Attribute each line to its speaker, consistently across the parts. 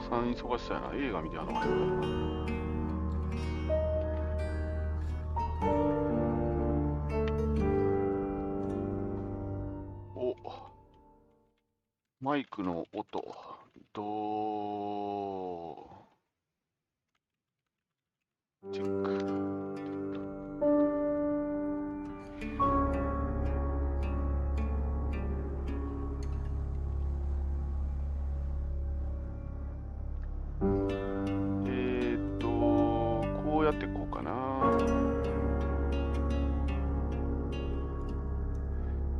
Speaker 1: さん忙しそうやな。映画見てやろうかな。お、マイクの音、チェック。こうやっていこうかな。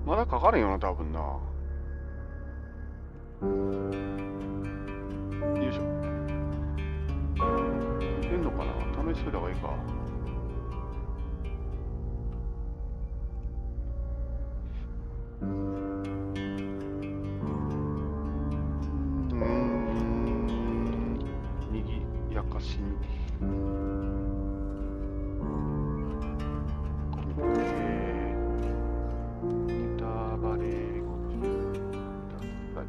Speaker 1: まだかかるんよな、多分な。よいしょ。いけんのかな、試しといた方がいいか。右やかしに。ネタバレご注意ください。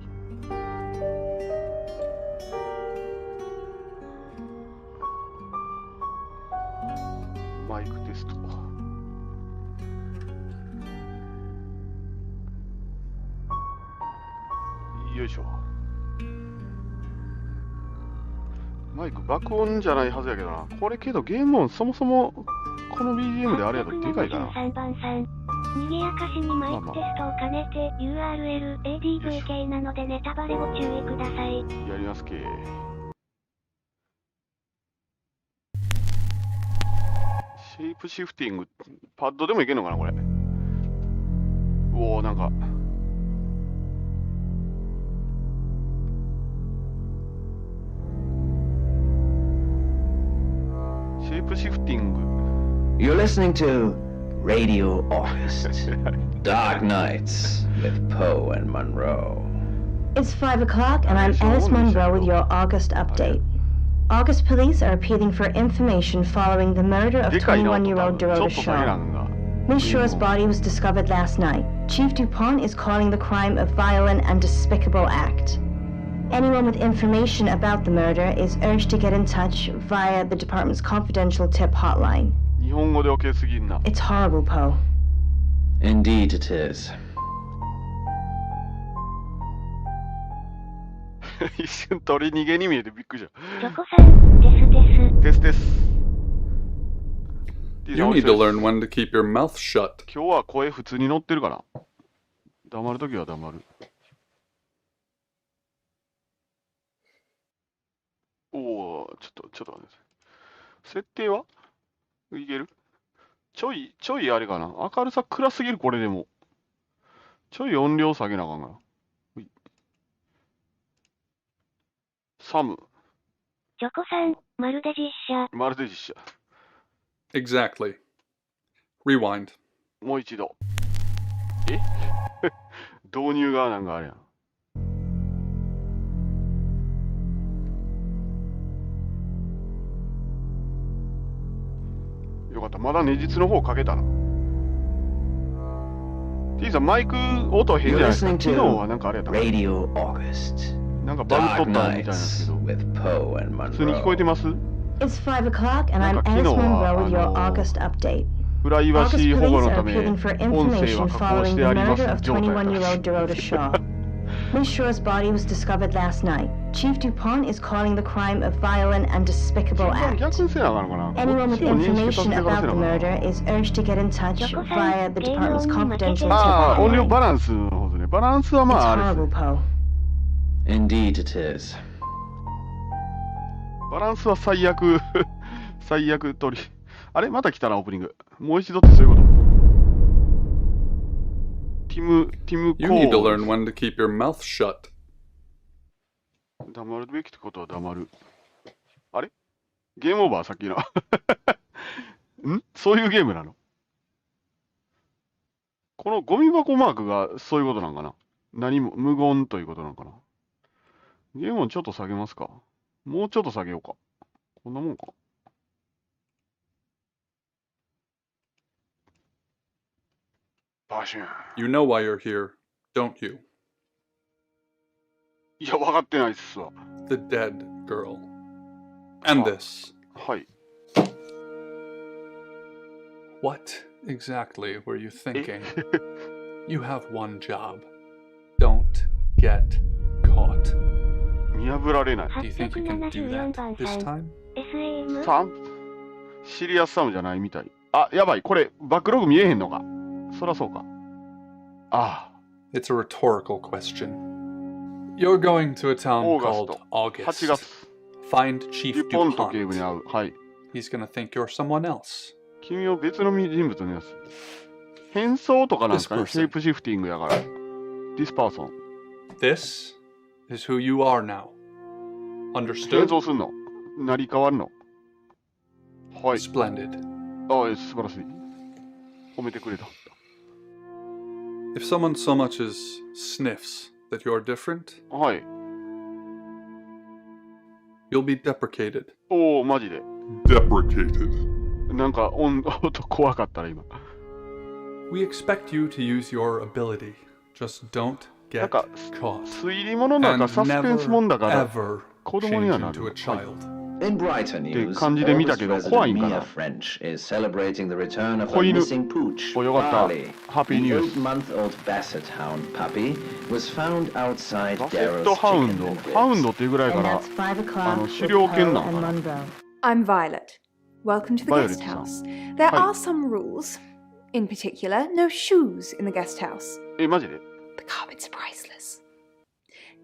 Speaker 1: マイクテスト。よいしょ。マイク爆音じゃないはずやけどな。これけどゲーム音そもそもこの BGM であれやとでかいかな。
Speaker 2: 3番さん。賑やかしにマイクテストを兼ねて URL、ADV 系なのでネタバレご注意ください。
Speaker 1: やりますけ。シェイプシフティング、パッドでもいけるのかなこれ。おお、なんか。シェイプシフティング。
Speaker 3: You're listening to Radio August. Dark Nights with Poe and Monroe.
Speaker 4: It's 5 o'clock and I'm Alice Monroe with your August update. August police are appealing for information following the murder of 21-year-old Dorota Shaw. Miss Shaw's body was discovered last night. Chief DuPont is calling the crime a violent and despicable act. Anyone with information about the murder is urged to get in touch via the department's confidential tip hotline.
Speaker 1: 日本語でオケすぎんな。
Speaker 4: It's horrible, Poe.
Speaker 3: Indeed it is.
Speaker 1: 一瞬鳥逃げに見えてびっくりした。
Speaker 2: チョコさん、です。
Speaker 1: です。
Speaker 5: You need to learn when to keep your mouth shut.
Speaker 1: 今日は声普通に乗ってるかな。黙るときは黙る。おお、ちょっと待ってください。設定はいける？ちょいあれかな。明るさ暗すぎる、これでも。ちょい音量下げなあかんかな。サム。
Speaker 2: チョコさん、まるで実写。
Speaker 5: Exactly. Rewind.
Speaker 1: もう一度。え導入がなんかあれやん。よかった。まだねじつの方かけたな。T さん、マイク音変じゃないですか。昨日はなんかあれやったかな。
Speaker 3: Radio August.
Speaker 1: なんかバグ取ったみたいなんですけど。普通に聞こえてます？
Speaker 4: It's 5 o'clock and I'm Alice Monroe with your August update.
Speaker 1: プライバシ
Speaker 4: August
Speaker 1: ー保護
Speaker 4: police
Speaker 1: の
Speaker 4: are
Speaker 1: ため、
Speaker 4: appealing for
Speaker 1: 音声
Speaker 4: information
Speaker 1: は加工
Speaker 4: following
Speaker 1: し
Speaker 4: the
Speaker 1: てありま
Speaker 4: murder
Speaker 1: す
Speaker 4: of
Speaker 1: 状態らし
Speaker 4: 21-year-old Dorota Shaw. Miss Shaw's body was discovered last night. Chief DuPont is calling the crime a violent and despicable act.
Speaker 1: 逆にせなあかんのかな。
Speaker 4: Anyone with
Speaker 1: こっちも認識させ
Speaker 4: information
Speaker 1: てからせ
Speaker 4: about
Speaker 1: なあ
Speaker 4: the
Speaker 1: かんな。
Speaker 4: murder is urged to get in touch via the department's confidential tip
Speaker 1: ああ、音量バ
Speaker 4: hotline.
Speaker 1: ランスの方ですね。バランスはま
Speaker 4: It's
Speaker 1: ああれです
Speaker 4: horrible,
Speaker 1: ね。
Speaker 4: Poe.
Speaker 3: Indeed it is.
Speaker 1: バランスは最悪最悪取り。あれまた来たな、オープニング。もう一度ってそういうこと。ティム・コ
Speaker 5: You need to
Speaker 1: ー
Speaker 5: learn when to keep your mouth shut.
Speaker 1: 黙るべきってことは黙る。あれゲームオーバーさっきの。んそういうゲームなの？このゴミ箱マークがそういうことなんかな？何も無言ということなのかな？ゲームをちょっと下げますか？もうちょっと下げようか。こんなもんか。バシュン。
Speaker 5: You know why you're here, don't you?
Speaker 1: いや、分かってないっすわ。
Speaker 5: The dead girl. And this.
Speaker 1: はい。
Speaker 5: What exactly were you thinking? You have one job. Don't get caught.
Speaker 1: 見破られない。
Speaker 5: Do you think you can do
Speaker 2: 874
Speaker 5: that
Speaker 2: 番
Speaker 5: this
Speaker 2: さん。
Speaker 5: time?
Speaker 2: SAM?
Speaker 1: 3? シリアスサムじゃないみたい。あ、やばい。これ、バックログ見えへんのか。そらそうか。ああ。
Speaker 5: It's a rhetorical question. You're going to a town
Speaker 1: オーガス
Speaker 5: called
Speaker 1: ト。8
Speaker 5: August.
Speaker 1: 月。
Speaker 5: Find Chief
Speaker 1: デュポント警部に
Speaker 5: DuPont.
Speaker 1: 会う。はい。
Speaker 5: He's gonna think you're someone else.
Speaker 1: 君を別の人物のやつ。変装とかなんですかね。
Speaker 5: This person.
Speaker 1: シェイプシフティングやから。This person.
Speaker 5: This is who you are now.
Speaker 1: 変
Speaker 5: Understood?
Speaker 1: 装すんの。成り変わるの。はい。
Speaker 5: Splendid.
Speaker 1: ああ、素晴らしい。褒めてくれた。
Speaker 5: If someone so much as sniffs that you're different,
Speaker 1: はい。
Speaker 5: you'll be deprecated.
Speaker 1: おお、マジで。
Speaker 5: Deprecated.
Speaker 1: なんか音怖かったら今。
Speaker 5: We expect you to use your ability. Just don't
Speaker 1: なん
Speaker 5: get
Speaker 1: か
Speaker 5: caught.
Speaker 1: 推理物なんか
Speaker 5: And
Speaker 1: サスペンスもんだか
Speaker 5: never,
Speaker 1: ら
Speaker 5: ever
Speaker 1: 子供には
Speaker 5: change
Speaker 1: なる。
Speaker 5: into a
Speaker 1: はい
Speaker 5: child.
Speaker 3: In brighter news,
Speaker 1: 感じで見たけど
Speaker 3: August
Speaker 1: 怖いん
Speaker 3: resident
Speaker 1: かな。
Speaker 3: Mia French is celebrating the return of
Speaker 1: 子
Speaker 3: her
Speaker 1: 犬。
Speaker 3: missing pooch,
Speaker 1: お、よかった。
Speaker 3: Barley.
Speaker 1: ハッピー
Speaker 3: The
Speaker 1: ニュース。
Speaker 3: 8-month-old basset hound puppy was found outside
Speaker 1: バセッ
Speaker 3: Daryl's
Speaker 1: トハウン
Speaker 3: chicken
Speaker 1: ド。
Speaker 3: and
Speaker 1: ハウン
Speaker 3: ribs.
Speaker 1: ドっていうぐらいか
Speaker 4: And
Speaker 1: ら
Speaker 4: that's 5 o'clock with
Speaker 1: 狩猟犬
Speaker 4: Poe
Speaker 1: なの
Speaker 4: and
Speaker 1: かな。
Speaker 4: Monroe.
Speaker 6: I'm Violet. Welcome to the
Speaker 1: Violet
Speaker 6: guest
Speaker 1: さん。
Speaker 6: house. There
Speaker 1: Hi.
Speaker 6: are some rules. In particular, no shoes in the guest house.
Speaker 1: え、マジで
Speaker 6: The carpets are priceless.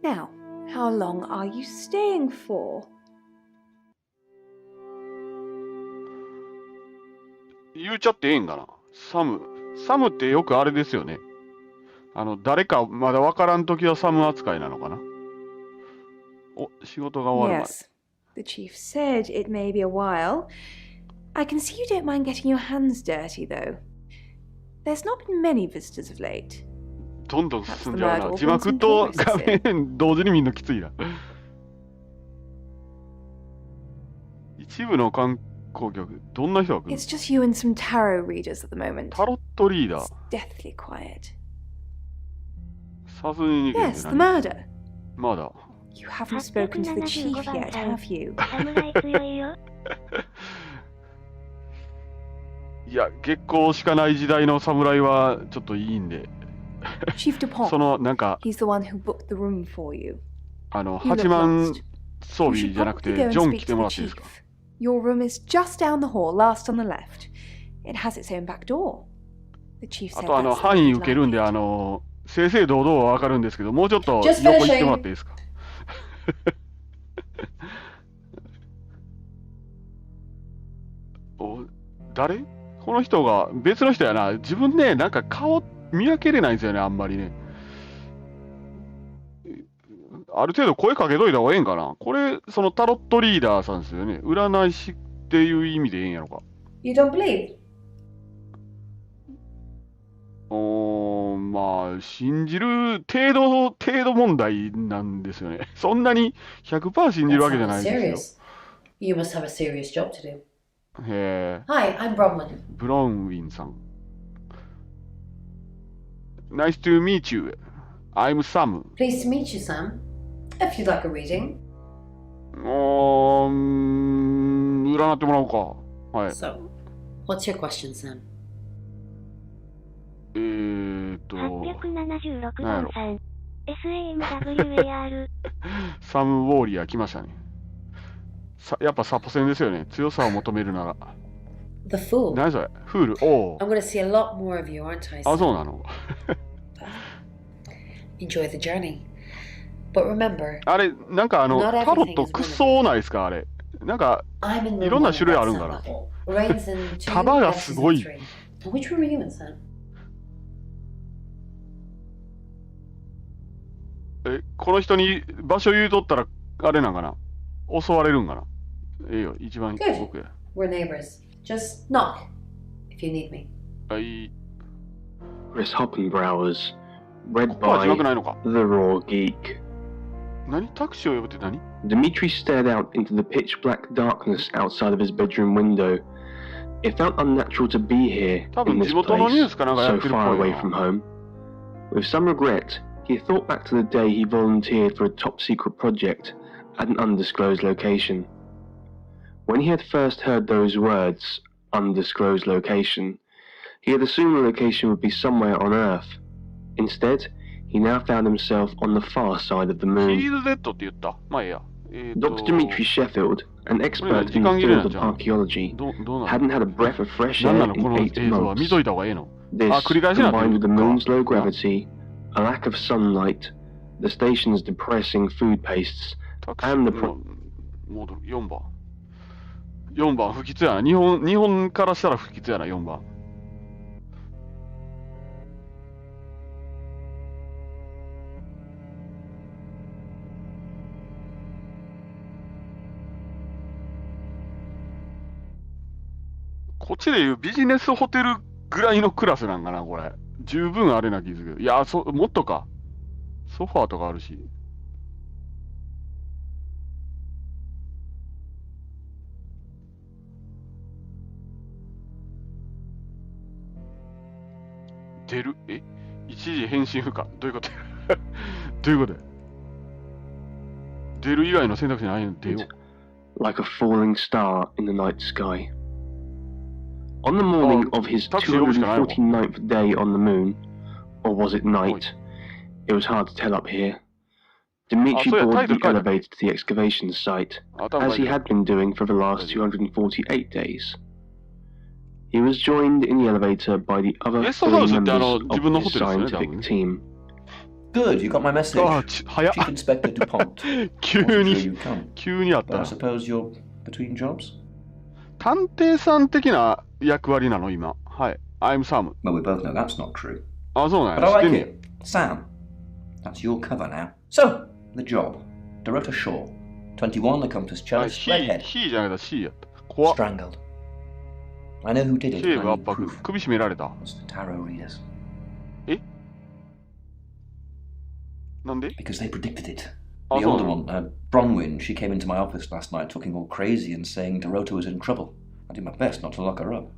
Speaker 6: Now, how long are you staying for?
Speaker 1: 言うちゃってええんかな。サム。サムってよくあれですよね。誰かまだわからんときはサム扱いなのかな。お、仕事が終わるまで。
Speaker 6: Yes. The chief said it may be a while. I can see you don't mind getting your hands dirty, though. There's not been many visitors of late.
Speaker 1: どんどん進んじゃうな。
Speaker 6: Perhaps the
Speaker 1: 字幕
Speaker 6: murder
Speaker 1: と
Speaker 6: will
Speaker 1: 画面同時に見るのきついな。一部の観光客、どんな人が来る
Speaker 6: It's just you and some tarot readers at the moment.
Speaker 1: タロットリーダー。
Speaker 6: It's deathly quiet.
Speaker 1: 殺人事件って
Speaker 6: Yes, the
Speaker 1: 何
Speaker 6: murder.
Speaker 1: まだ。
Speaker 6: You haven't spoken to the chief
Speaker 2: 875
Speaker 6: yet,
Speaker 2: 番
Speaker 6: have you?
Speaker 2: 侍強いよ。
Speaker 1: いや、月光しかない時代の侍はちょっといいんで。
Speaker 6: Chief
Speaker 1: そ
Speaker 6: DuPont.
Speaker 1: の、なんか、
Speaker 6: He's the one who booked the room for you. You
Speaker 1: 8
Speaker 6: look
Speaker 1: 万
Speaker 6: lost.
Speaker 1: 装
Speaker 6: You
Speaker 1: 備
Speaker 6: should
Speaker 1: じゃなくて、
Speaker 6: probably go and
Speaker 1: ジョン
Speaker 6: speak
Speaker 1: 来て
Speaker 6: to
Speaker 1: もら
Speaker 6: the
Speaker 1: っていいです
Speaker 6: chief.
Speaker 1: か
Speaker 6: Your room is just down the hall, last on the left. It has its own back door. The chief
Speaker 1: あ
Speaker 6: said
Speaker 1: と、
Speaker 6: that's the
Speaker 1: 範
Speaker 6: way
Speaker 1: 囲
Speaker 6: he'd
Speaker 1: 受けるんで、
Speaker 6: like it.
Speaker 1: 正々堂々はわかるんですけど、もうちょっと
Speaker 7: Just
Speaker 1: 横行って
Speaker 7: finishing.
Speaker 1: もらっていいですかお、誰この人が、別の人やな。自分ね、なんか顔見分けれないんですよね、あんまりね。ある程度声かけといた方がええんかな。これ、そのタロットリーダーさんですよね。占い師っていう意味でええんやろか。
Speaker 7: You don't believe?
Speaker 1: まあ、信じる程度問題なんですよね。そんなに 100% 信じるわけじゃないですよ。
Speaker 7: serious. You must have a serious job to do.
Speaker 1: へえ、
Speaker 7: Hi, I'm Bronwyn.
Speaker 1: ブロンウィンさん。Nice to meet you. I'm Sam.
Speaker 7: Pleased to meet you, Sam. If you'd like a reading.
Speaker 1: 占ってもらおうか。はい。
Speaker 7: So, what's your question, Sam?
Speaker 2: 876番さん。SAMWAR。
Speaker 1: サム・ウォーリアー来ましたね。やっぱサポセンですよね。強さを求めるなら。
Speaker 7: The Fool.
Speaker 1: 何それフール。お
Speaker 7: I'm
Speaker 1: お。
Speaker 7: going to see a lot more of you, aren't I?
Speaker 1: あ、
Speaker 7: Sam?
Speaker 1: そうなの。
Speaker 7: Enjoy the journey. But remember,
Speaker 1: あれ、なんか
Speaker 7: Not
Speaker 1: タロ
Speaker 7: everything
Speaker 1: ット
Speaker 7: is
Speaker 1: くっそないですかあれ。なんか、
Speaker 7: I'm in
Speaker 1: い
Speaker 7: room
Speaker 1: ろんな
Speaker 7: one
Speaker 1: 種類
Speaker 7: of
Speaker 1: あるん
Speaker 7: that
Speaker 1: かな。
Speaker 7: level. Rain's in 2,
Speaker 1: 束が
Speaker 7: Bets's
Speaker 1: す
Speaker 7: in
Speaker 1: ごい。
Speaker 7: 3. Which room are you in, Sam?
Speaker 1: この人に場所言うとったら、あれなんかな襲われるんかなええよ、一番
Speaker 7: Good.
Speaker 1: 奥や。
Speaker 7: We're neighbors. Just knock if you need me.
Speaker 1: はい。
Speaker 8: Chris Hoppenbrowers, read
Speaker 1: ここは字幕
Speaker 8: by
Speaker 1: ないのか
Speaker 8: The Raw Geek.
Speaker 1: 何タクシーを呼ぶって何
Speaker 8: Dmitri stared out into the pitch black darkness outside of his bedroom window. It felt unnatural to be here
Speaker 1: 多
Speaker 8: in
Speaker 1: 分
Speaker 8: this
Speaker 1: 地元のニュース
Speaker 8: place,
Speaker 1: かなんかやっ
Speaker 8: so
Speaker 1: てるっ
Speaker 8: far
Speaker 1: ぽい
Speaker 8: away
Speaker 1: な
Speaker 8: from home. With some regret, he thought back to the day he volunteered for a top secret project at an undisclosed location. When he had first heard those words, undisclosed location, he had assumed the location would be somewhere on Earth. Instead, he now found himself on the far side of the
Speaker 1: ヒー
Speaker 8: moon.
Speaker 1: ルデッドって言った。まあいいや。
Speaker 8: Dr. Dimitri Sheffield, an expert in the field of archaeology,
Speaker 1: どうなの
Speaker 8: hadn't had a breath of fresh
Speaker 1: 何
Speaker 8: air
Speaker 1: なのこ
Speaker 8: in
Speaker 1: の
Speaker 8: 8
Speaker 1: 映像は見
Speaker 8: months.
Speaker 1: といた方がいいの
Speaker 8: This,
Speaker 1: 繰り返しになってる
Speaker 8: combined with the moon's low
Speaker 1: か
Speaker 8: gravity, a lack of sunlight, the station's depressing food pastes,
Speaker 1: タクシー
Speaker 8: and the
Speaker 1: 戻る。4番。4番、不吉やな。日本からしたら不吉やな、4番。こっちでいうビジネスホテルぐらいのクラスなんかな、これ。十分あれな気づく。いや、もっとか。ソファーとかあるし。出る一時返信不可。どういうことどういうこと出る以外の選択肢ないの出よう。
Speaker 8: like a falling star in the night sky. On the morning of his 249th day on the moon, or was it night? It was hard to tell up here. Dimitri boarded the elevator to the excavation site, as he had been doing for the last 248 days. He was joined in the elevator by the other
Speaker 1: ゲスト
Speaker 8: three
Speaker 1: ハウスって
Speaker 8: members of
Speaker 1: 自分のホ
Speaker 8: his
Speaker 1: テルですよね、多
Speaker 8: scientific
Speaker 1: 分ね。
Speaker 8: team.
Speaker 9: Good, you got my message.
Speaker 1: あ、早っ。
Speaker 9: Chief Inspector DuPont.
Speaker 1: 急
Speaker 9: Wasn't sure
Speaker 1: に
Speaker 9: you'd come,
Speaker 1: 急にあった
Speaker 9: but I
Speaker 1: な。
Speaker 9: suppose you're between jobs?
Speaker 1: 探偵さん的な役割なの、今。はい。I'm Sam.
Speaker 9: Well, we both know that's not true.
Speaker 1: あ、そうなん
Speaker 9: But
Speaker 1: や。
Speaker 9: I
Speaker 1: 知って
Speaker 9: like
Speaker 1: んね
Speaker 9: it. Sam. That's your cover now. So, the job. Dorota Shaw. 21, accomplished
Speaker 1: や。あ
Speaker 9: cellist, redhead.
Speaker 1: he じゃなくて she やった。怖っ。
Speaker 9: Strangled. I know who did it.
Speaker 1: 頸
Speaker 9: and
Speaker 1: 部
Speaker 9: I
Speaker 1: 圧
Speaker 9: need
Speaker 1: 迫。
Speaker 9: proof.
Speaker 1: 首絞められた。
Speaker 9: It's the tarot readers.
Speaker 1: なんで
Speaker 9: Because they predicted it.
Speaker 1: Oh,
Speaker 9: The
Speaker 1: so-
Speaker 9: older one, Bronwyn, she came into my office last night talking all crazy and saying Dorota was in trouble. I did my best not to lock her up.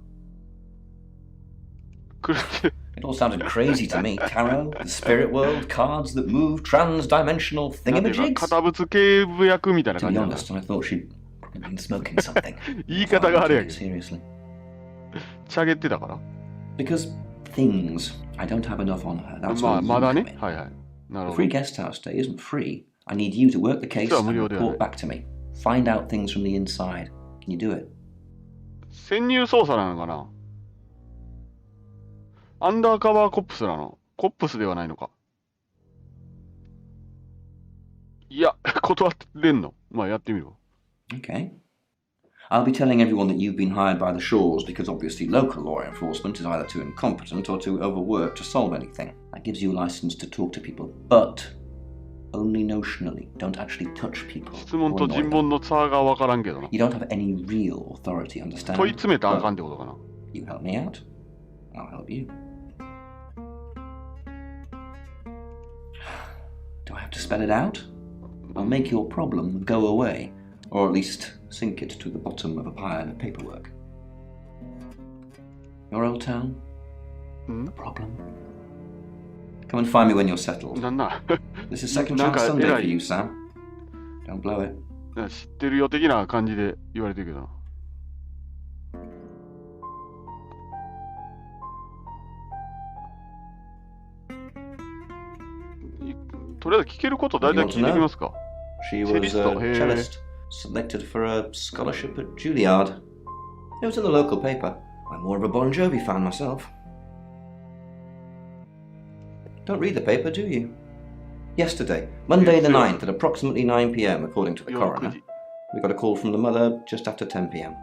Speaker 1: 狂ってる。
Speaker 9: It all sounded crazy to me. Tarot, the spirit world, cards that move, trans-dimensional
Speaker 1: なんていうか、
Speaker 9: thingamajigs.
Speaker 1: 堅物警部役みたいな
Speaker 9: To
Speaker 1: 感
Speaker 9: be
Speaker 1: じなの。
Speaker 9: honest, I thought she'd probably been smoking something.
Speaker 1: 言い方があれやけど。
Speaker 9: Seriously.
Speaker 1: ちゃげってたから。
Speaker 9: Because things, I don't have enough on her. That's
Speaker 1: ま
Speaker 9: where
Speaker 1: あ、
Speaker 9: you
Speaker 1: まだ
Speaker 9: come
Speaker 1: ね。
Speaker 9: in.
Speaker 1: はいはい。なる
Speaker 9: A
Speaker 1: ほど
Speaker 9: free。guest house stay isn't free. I need you to work the case and report back to me. Find out things from the inside. Can you do it?
Speaker 1: 潜入捜査なのかな。アンダーカバーコップスなの。コップスではないのか。いや、断れんの。まあ、やってみるわ。
Speaker 9: Okay. I'll be telling everyone that you've been hired by the Shaws because obviously local law enforcement is either too incompetent or too overworked to solve anything. That gives you a license to talk to people, but only notionally. Don't actually touch people.
Speaker 1: 質問
Speaker 9: or
Speaker 1: と
Speaker 9: annoy
Speaker 1: 尋
Speaker 9: them.
Speaker 1: 問の差が分からんけどな。
Speaker 9: You don't have any real authority, understand?
Speaker 1: 問い詰めたらあかんっ
Speaker 9: But
Speaker 1: てことかな。
Speaker 9: you help me out, I'll help you. Do I have to spell it out? I'll make your problem go away, or at least sink it to the bottom of a pile of paperwork. Your old town?
Speaker 1: Hmm?
Speaker 9: The problem? Come and find me when you're settled.
Speaker 1: なんな
Speaker 9: This is second
Speaker 1: なん
Speaker 9: chance
Speaker 1: か
Speaker 9: Sunday
Speaker 1: 偉
Speaker 9: for
Speaker 1: い
Speaker 9: you, Sam. Don't blow it.
Speaker 1: 知ってるよ的な感じで言われてるけどな。とりあえず聞けること大体聞いてきますか。
Speaker 9: She was a
Speaker 1: Cellist, eh?
Speaker 9: cellist, selected for a scholarship at Juilliard. It was in the local paper. I'm more of a Bon Jovi fan myself. Don't read the paper, do you? Yesterday, Monday the 9th at approximately 9 p.m, according to the
Speaker 1: 夜
Speaker 9: coroner,
Speaker 1: 9時。
Speaker 9: we got a call from the mother just after 10 p.m.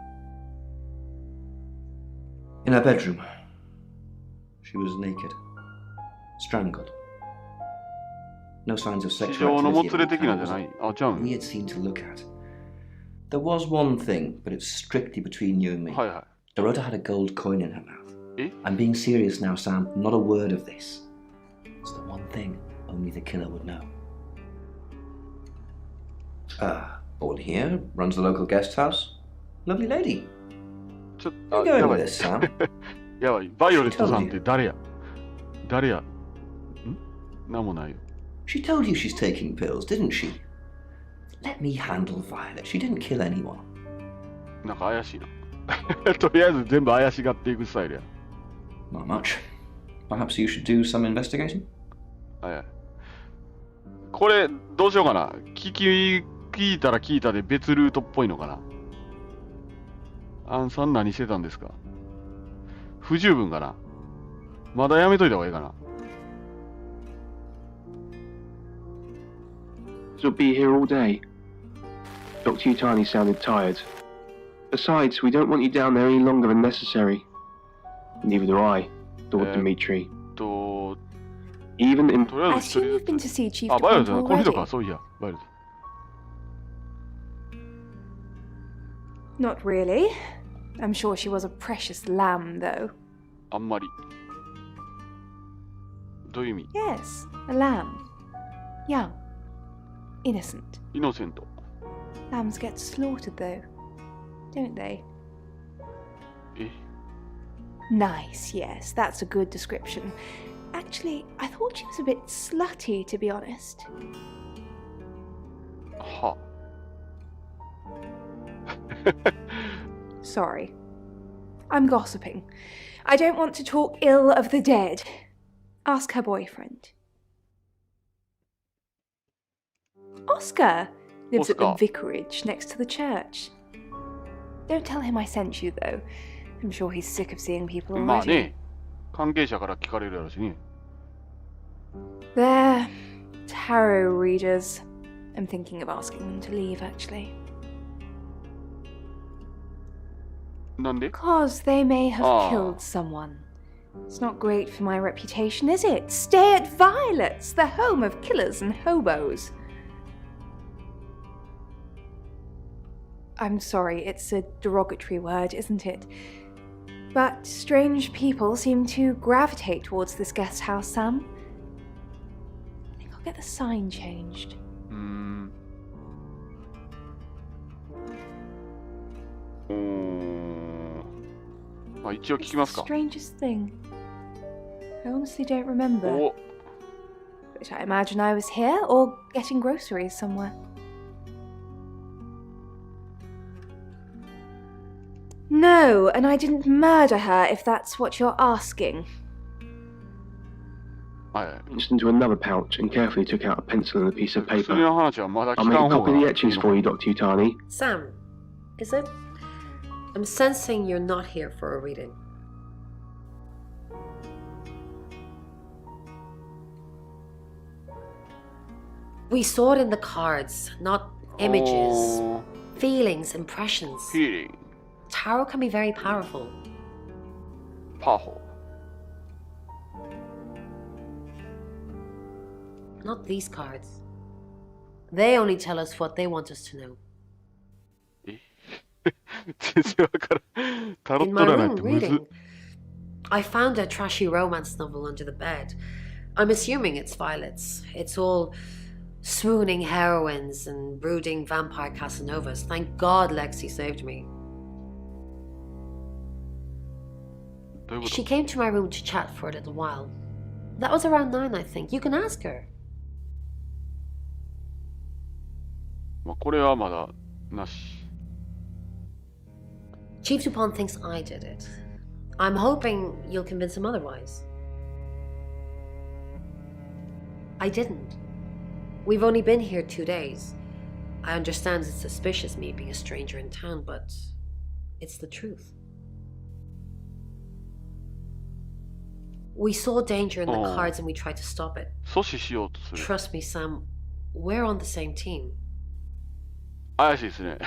Speaker 9: In her bedroom, she was naked, strangled. No signs of
Speaker 1: 地
Speaker 9: sexual
Speaker 1: 上のも
Speaker 9: activity.
Speaker 1: つれ
Speaker 9: about
Speaker 1: 的
Speaker 9: the
Speaker 1: なん
Speaker 9: time,
Speaker 1: じゃ
Speaker 9: was
Speaker 1: な
Speaker 9: it?
Speaker 1: い。あ、ちゃうん。
Speaker 9: Weird scene to look at. There was one thing, but it's strictly between you and me.
Speaker 1: はいは
Speaker 9: Dorota had a gold coin in her mouth.
Speaker 1: Eh?
Speaker 9: I'm being serious now, Sam. Not a word of this. It's the one thing only the killer would know. Born here, runs the local guest house. Lovely lady.
Speaker 1: い。ちょっ
Speaker 9: Where
Speaker 1: と、
Speaker 9: are
Speaker 1: あ、
Speaker 9: you
Speaker 1: や
Speaker 9: going
Speaker 1: ば
Speaker 9: with
Speaker 1: い。
Speaker 9: this, Sam?
Speaker 1: やばい。バイオレットさんって誰や誰やんなんもないよ。
Speaker 9: She told you she's taking pills, didn't she? Let me handle Violet. She didn't kill anyone.
Speaker 1: なんか怪しいな。とりあえず全部怪しがっていくスタイルや。
Speaker 9: Not much. Perhaps you should do some investigating?
Speaker 1: はいはい。これ、どうしようかな。聞いたら聞いたで別ルートっぽいのかな。アンさん何してたんですか？不十分かな。まだやめといた方がいいかな。
Speaker 8: She'll be here all day. Dr. Utani sounded tired. Besides, we don't want you down there any longer than necessary. Neither do I, thought Dimitri. Even in...
Speaker 6: I assume you've been to see Chief
Speaker 1: あ、バイオレッ
Speaker 6: DePont
Speaker 1: トだ。この人
Speaker 6: already.
Speaker 1: か、そういや。バイオレット。
Speaker 6: Not really. I'm sure she was a precious lamb, though.
Speaker 1: あんまり。どういう意味？
Speaker 6: Yes, a lamb. Young. Innocent.
Speaker 1: イノセント。
Speaker 6: Lambs get slaughtered, though. Don't they?
Speaker 1: え？
Speaker 6: Nice, yes, that's a good description. Actually, I thought she was a bit slutty, to be honest.
Speaker 1: は。
Speaker 6: Sorry. I'm gossiping. I don't want to talk ill of the dead. Ask her boyfriend. Oscar lives at the
Speaker 1: Oscar.
Speaker 6: vicarage next to the church. Don't tell him I sent you, though. I'm sure he's sick of seeing people
Speaker 1: まあ
Speaker 6: already.
Speaker 1: ね。関係者から聞かれるやろしね。
Speaker 6: They're tarot readers. I'm thinking of asking them to leave, actually.
Speaker 1: なんで？
Speaker 6: Because they may have
Speaker 1: Ah.
Speaker 6: killed someone. It's not great for my reputation, is it? Stay at Violet's, the home of killers and hobos. I'm sorry, it's a derogatory word, isn't it? But strange people seem to gravitate towards this guest house, Sam. I think I'll get the sign changed.
Speaker 1: まあ一応聞きますか。
Speaker 6: Strangest thing. I honestly don't remember.
Speaker 1: お、
Speaker 6: But I imagine I was here or getting groceries somewhere. No, and I didn't murder her if that's what you're asking.
Speaker 1: はいはい。
Speaker 8: reached into another pouch and carefully took out a pencil and a piece of
Speaker 1: 薬
Speaker 8: paper.
Speaker 1: の話はまだ
Speaker 8: I'll
Speaker 1: 聞
Speaker 8: make
Speaker 1: か
Speaker 8: a
Speaker 1: ん方
Speaker 8: copy
Speaker 1: が
Speaker 8: of the
Speaker 1: いい
Speaker 8: etchings
Speaker 1: の
Speaker 8: for
Speaker 1: か
Speaker 8: you, Dr. Utani.
Speaker 7: Sam, is it? I'm sensing you're not here for a reading. We saw it in the cards, not images,
Speaker 1: おー
Speaker 7: feelings, impressions.
Speaker 1: Feeling.
Speaker 7: Tarot can be very powerful.
Speaker 1: パホ。
Speaker 7: Not these cards. They only tell us what they want us to know.
Speaker 1: 全然わからん。タロ
Speaker 7: In
Speaker 1: ッ
Speaker 7: my
Speaker 1: ト占いっ
Speaker 7: room
Speaker 1: てむずっ
Speaker 7: reading, I found a trashy romance novel under the bed. I'm assuming it's Violet's. It's all swooning heroines and brooding vampire Casanovas. Thank God Lexi saved me.
Speaker 1: どういうこ
Speaker 7: She
Speaker 1: と？
Speaker 7: came to my room to chat for a little while. That was around 9, I think. You can ask her.
Speaker 1: まあこれはまだなし。
Speaker 7: Chief DuPont thinks I did it. I'm hoping you'll convince him otherwise. I didn't. We've only been here 2 days. I understand it's suspicious me being a stranger in town, but it's the truth. We saw danger in the
Speaker 1: Oh.
Speaker 7: cards and we tried to stop it.
Speaker 1: 阻止しようとする。
Speaker 7: Trust me, Sam, we're on the same team.
Speaker 1: 怪しいですね。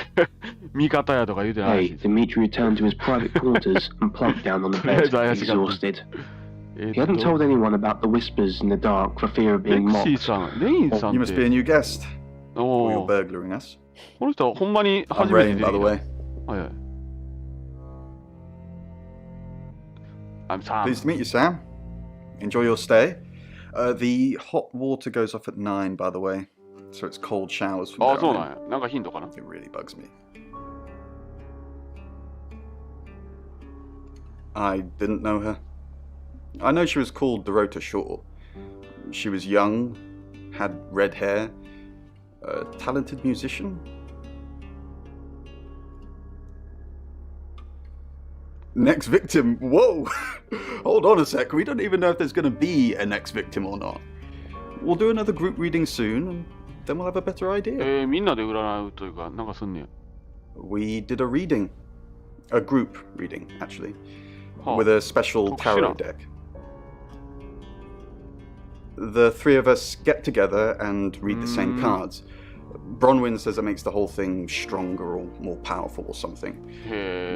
Speaker 1: 味方やとか言うてないし
Speaker 8: Hey,。Dimitri returned to his private quarters and plumped down on the bed, exhausted. He hadn't told anyone about the whispers in the dark for fear of
Speaker 1: レ
Speaker 8: being
Speaker 1: クシー
Speaker 8: mocked.
Speaker 1: さん、レインさん
Speaker 5: You
Speaker 1: っ
Speaker 5: must be a
Speaker 1: て。
Speaker 5: new guest. Or you're
Speaker 1: おー
Speaker 5: burglaring us.
Speaker 1: この人はほんまに
Speaker 5: I'm
Speaker 1: 初めて
Speaker 5: Rain,
Speaker 1: 出て
Speaker 5: by
Speaker 1: き
Speaker 5: the
Speaker 1: た。
Speaker 5: way.
Speaker 1: はいはい。I'm Sam.
Speaker 5: Pleased to meet you, Sam. Enjoy your stay. The hot water goes off at 9, by the way. So it's cold showers from
Speaker 1: あ
Speaker 5: there
Speaker 1: あ、そう
Speaker 5: on
Speaker 1: なんや。なんかヒントかな。
Speaker 5: in. It really bugs me. I didn't know her. I know she was called Dorota Shaw. She was young, had red hair, A talented musician? Next victim? Whoa! Hold on a sec, we don't even know if there's going to be a next victim or not. We'll do another group reading soon, and then we'll have a better idea.
Speaker 1: みんなで占うというか、なんかすんねや。
Speaker 5: We did a reading. A group reading, actually.
Speaker 1: Oh,
Speaker 5: with a special tarot deck. The three of us get together and read the same cards. Bronwyn says it makes the whole thing stronger or more powerful or something.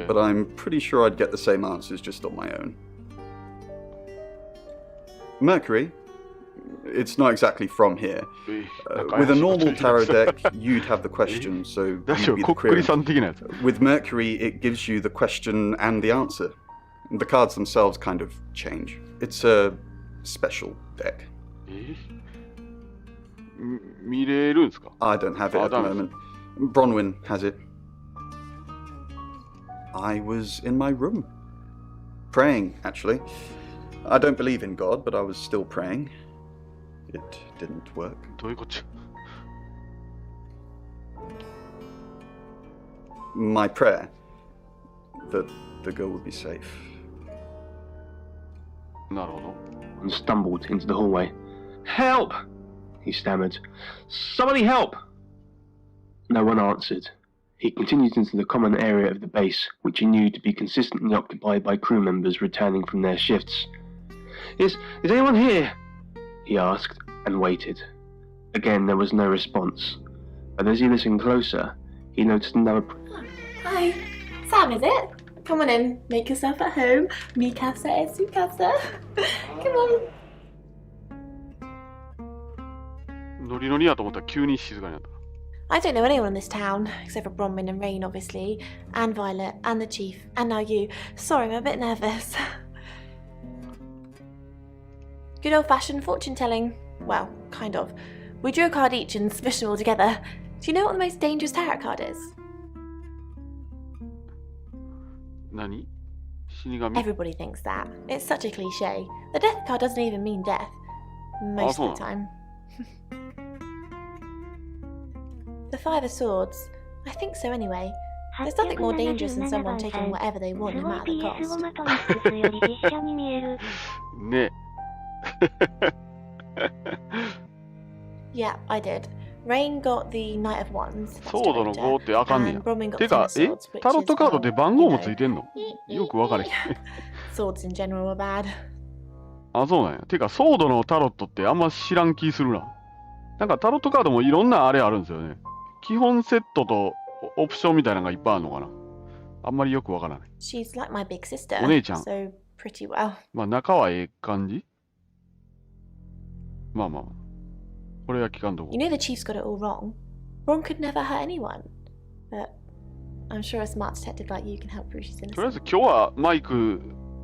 Speaker 5: But I'm pretty sure I'd get the same answers just on my own. Mercury, it's not exactly from here. With a normal tarot deck, you'd have the question, so you'd be the query. With Mercury, it gives you the question and the answer. The cards themselves kind of change. It's a special deck. I don't have it at the moment. Bronwyn has it. I was in my room. Praying, actually. I don't believe in God, but I was still praying. It didn't work. My prayer that the girl would be safe.
Speaker 8: And stumbled into the hallway. Help! He stammered. Somebody help! No one answered. He continued into the common area of the base, which he knew to be consistently occupied by crew members returning from their shifts. Is anyone here? He asked, and waited. Again, there was no response. But as he listened closer, he noticed another...
Speaker 10: Hi. Sam, is it? Come on in. Make yourself at home. Mi casa es su casa. Come on.
Speaker 1: ノリノリやと思ったら急に静かになった。
Speaker 10: I don't know anyone in this town, except for Bronwyn and Rain, obviously, and Violet, and the Chief, and now you. Sorry, I'm a bit nervous. Good old-fashioned fortune-telling. Well, kind of. We drew a card each and smushed them all together. Do you know what the most dangerous tarot card is?
Speaker 1: 何？死神？
Speaker 10: Everybody thinks that. It's such a cliche. The death card doesn't even mean death. Most of the time. The Five of Swords. I think so anyway. There's nothing more dangerous than someone taking whatever they want, no matter the cost.
Speaker 1: ね。
Speaker 10: Yeah, I did. Rain got the Knight of Wands.
Speaker 1: ソードの5ってあかんねや。
Speaker 10: and Bronwyn got
Speaker 1: て
Speaker 10: the Ten
Speaker 1: か、
Speaker 10: of Swords, which
Speaker 1: タロットカード
Speaker 10: is,
Speaker 1: って番号もついてんの？よくわからへん。
Speaker 10: Swords in general are bad.
Speaker 1: あ、そうなんや。てか、ソードのタロットってあんま知らん気するな。なんかタロットカードもいろんなあれあるんですよね。基本セットとオプションみたいなのがいっぱいあるのかな。あんまりよくわからない。
Speaker 10: She's like my big sister.
Speaker 1: お姉ちゃん。
Speaker 10: So pretty well.
Speaker 1: まあ仲はええ感じ？まあまあ。これは聞かんとこ。
Speaker 10: You know the Chief's got it all wrong. Ron could never hurt anyone. But I'm sure a smart detective like you can help prove she's innocent.
Speaker 1: とりあえず今日はマイク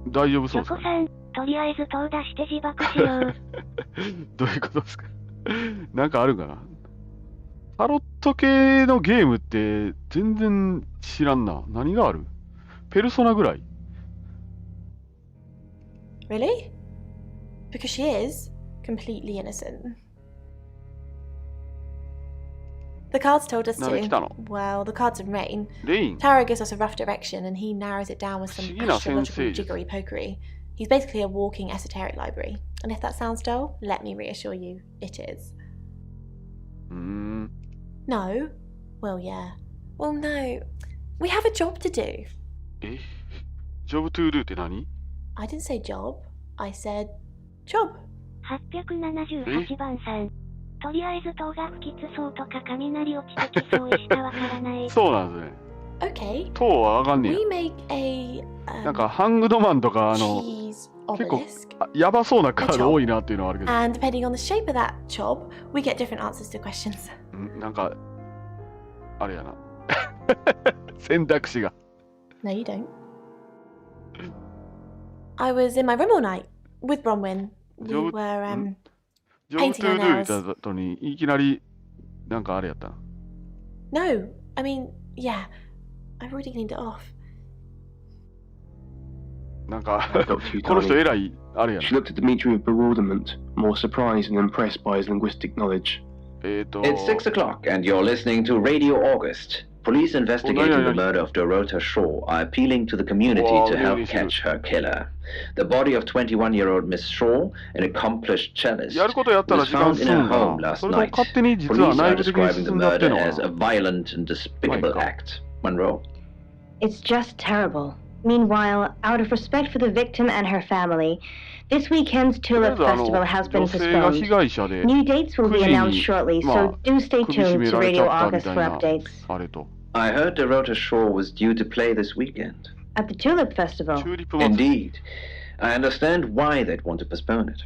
Speaker 1: 大丈夫そうですか？
Speaker 2: 横さん、とりあえず塔出して自爆しよう。
Speaker 1: どういうことですか？なんかあるかな？タロット系のゲームって全然知らんな。何がある？ペルソナぐらい？
Speaker 10: Really? Because she is completely innocent. The cards told us
Speaker 1: なんで来
Speaker 10: to.
Speaker 1: たの？
Speaker 10: Well, the cards in Rain.
Speaker 1: レイン。
Speaker 10: Tarot gives us a rough direction and he narrows it down with some
Speaker 1: 不思議な先生
Speaker 10: astrological
Speaker 1: です。
Speaker 10: jiggery pokery. He's basically a walking esoteric library. And if that sounds dull, let me reassure you, it is. No? Well, yeah. Well, no. We have a job to do.
Speaker 1: え？ジョブトゥードゥって何？
Speaker 10: I didn't say job. I said job.
Speaker 2: 878番さん。とりあえず塔が不吉そうとか雷落ちてきそうしかわからない。
Speaker 1: そうなんですね。
Speaker 10: Okay.
Speaker 1: 塔はあかんねや。
Speaker 10: We make a
Speaker 1: なんかハングドマンとか
Speaker 10: cheese
Speaker 1: 結構
Speaker 10: obelisk.
Speaker 1: やばそうなカード多いなっていうのはあるけど。
Speaker 10: And depending on the shape of that job, we get different answers to questions.
Speaker 1: なんかあれやな。選択肢が。
Speaker 10: No, you don't. I was in my room all night with Bronwyn. We
Speaker 1: Job-
Speaker 10: were
Speaker 1: ジョブ
Speaker 10: painting
Speaker 1: トゥ
Speaker 10: our
Speaker 1: ードゥ言っ
Speaker 10: nails.
Speaker 1: た後にいきなりなんかあれやったな。
Speaker 10: No, I mean, yeah. I've already cleaned it off.
Speaker 1: なんか
Speaker 8: Got too
Speaker 1: この人
Speaker 8: tiny.
Speaker 1: 偉いあれや
Speaker 8: She looked at Dmitri with bewilderment, more surprised than impressed by his linguistic knowledge.
Speaker 3: It's 6 o'clock, and you're listening to Radio August. Police investigating the murder of Dorota Shaw are appealing to the community to help catch her killer. The body of 21-year-old Miss Shaw, an accomplished cellist, was found in her home last night. Police are describing the murder as a violent and despicable act. Monroe?
Speaker 4: It's just terrible. Meanwhile, out of respect for the victim and her family, this weekend's Tulip Festival has been postponed. New dates will be announced shortly, so do stay tuned to Radio August for updates.
Speaker 3: I heard Dorota Shaw was due to play this weekend.
Speaker 4: At the Tulip Festival?
Speaker 3: Indeed. I understand why they'd want to postpone it.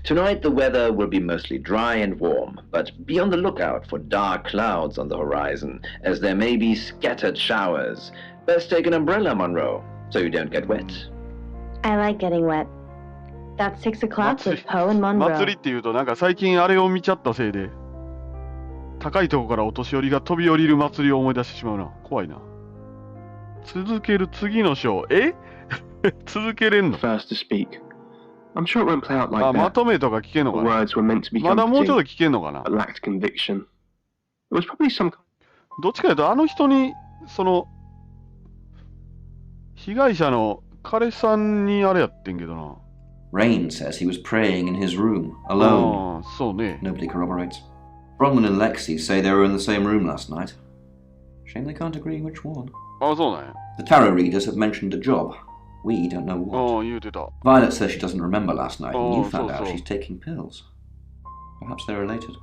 Speaker 3: Tonight the weather will be mostly dry and warm, but be on the lookout for dark clouds on the horizon, as there may be scattered showers. Best take an umbrella, Monroe, so you don't get wet.
Speaker 4: I like getting wet. That's 6 o'clock with Poe and Monroe.
Speaker 1: 祭りっていうとなんか最近あれを見ちゃったせいで高いとこからお年寄りが飛び降りる祭りを思い出してしまうな。怖いな。続ける次の章。続けれんの
Speaker 8: First to speak. I'm sure it won't play out like
Speaker 1: あ、
Speaker 8: that.
Speaker 1: まとめとか聞けんのか
Speaker 8: The
Speaker 1: な
Speaker 8: words were meant to be
Speaker 1: まだもうちょっと
Speaker 8: comforting,
Speaker 1: 聞けんのかな
Speaker 8: but lacked conviction. It was probably some
Speaker 1: どっちかというとあの人にその被害者の彼さんにあれやってんけどな。
Speaker 9: Rain says he was praying in his room, alone.
Speaker 1: ああ、そうね。
Speaker 9: Nobody corroborates. Bronwyn and Lexi say they were in the same room last night. Shame they can't agree which one.
Speaker 1: ああ、そうなんや。
Speaker 9: The tarot readers have mentioned a job. We don't know
Speaker 1: あ
Speaker 9: what.
Speaker 1: あ、言うてた。
Speaker 9: Violet says she doesn't remember last night, and
Speaker 1: Oh,
Speaker 9: you found
Speaker 1: so,
Speaker 9: out
Speaker 1: so.
Speaker 9: she's taking pills. Perhaps they're related.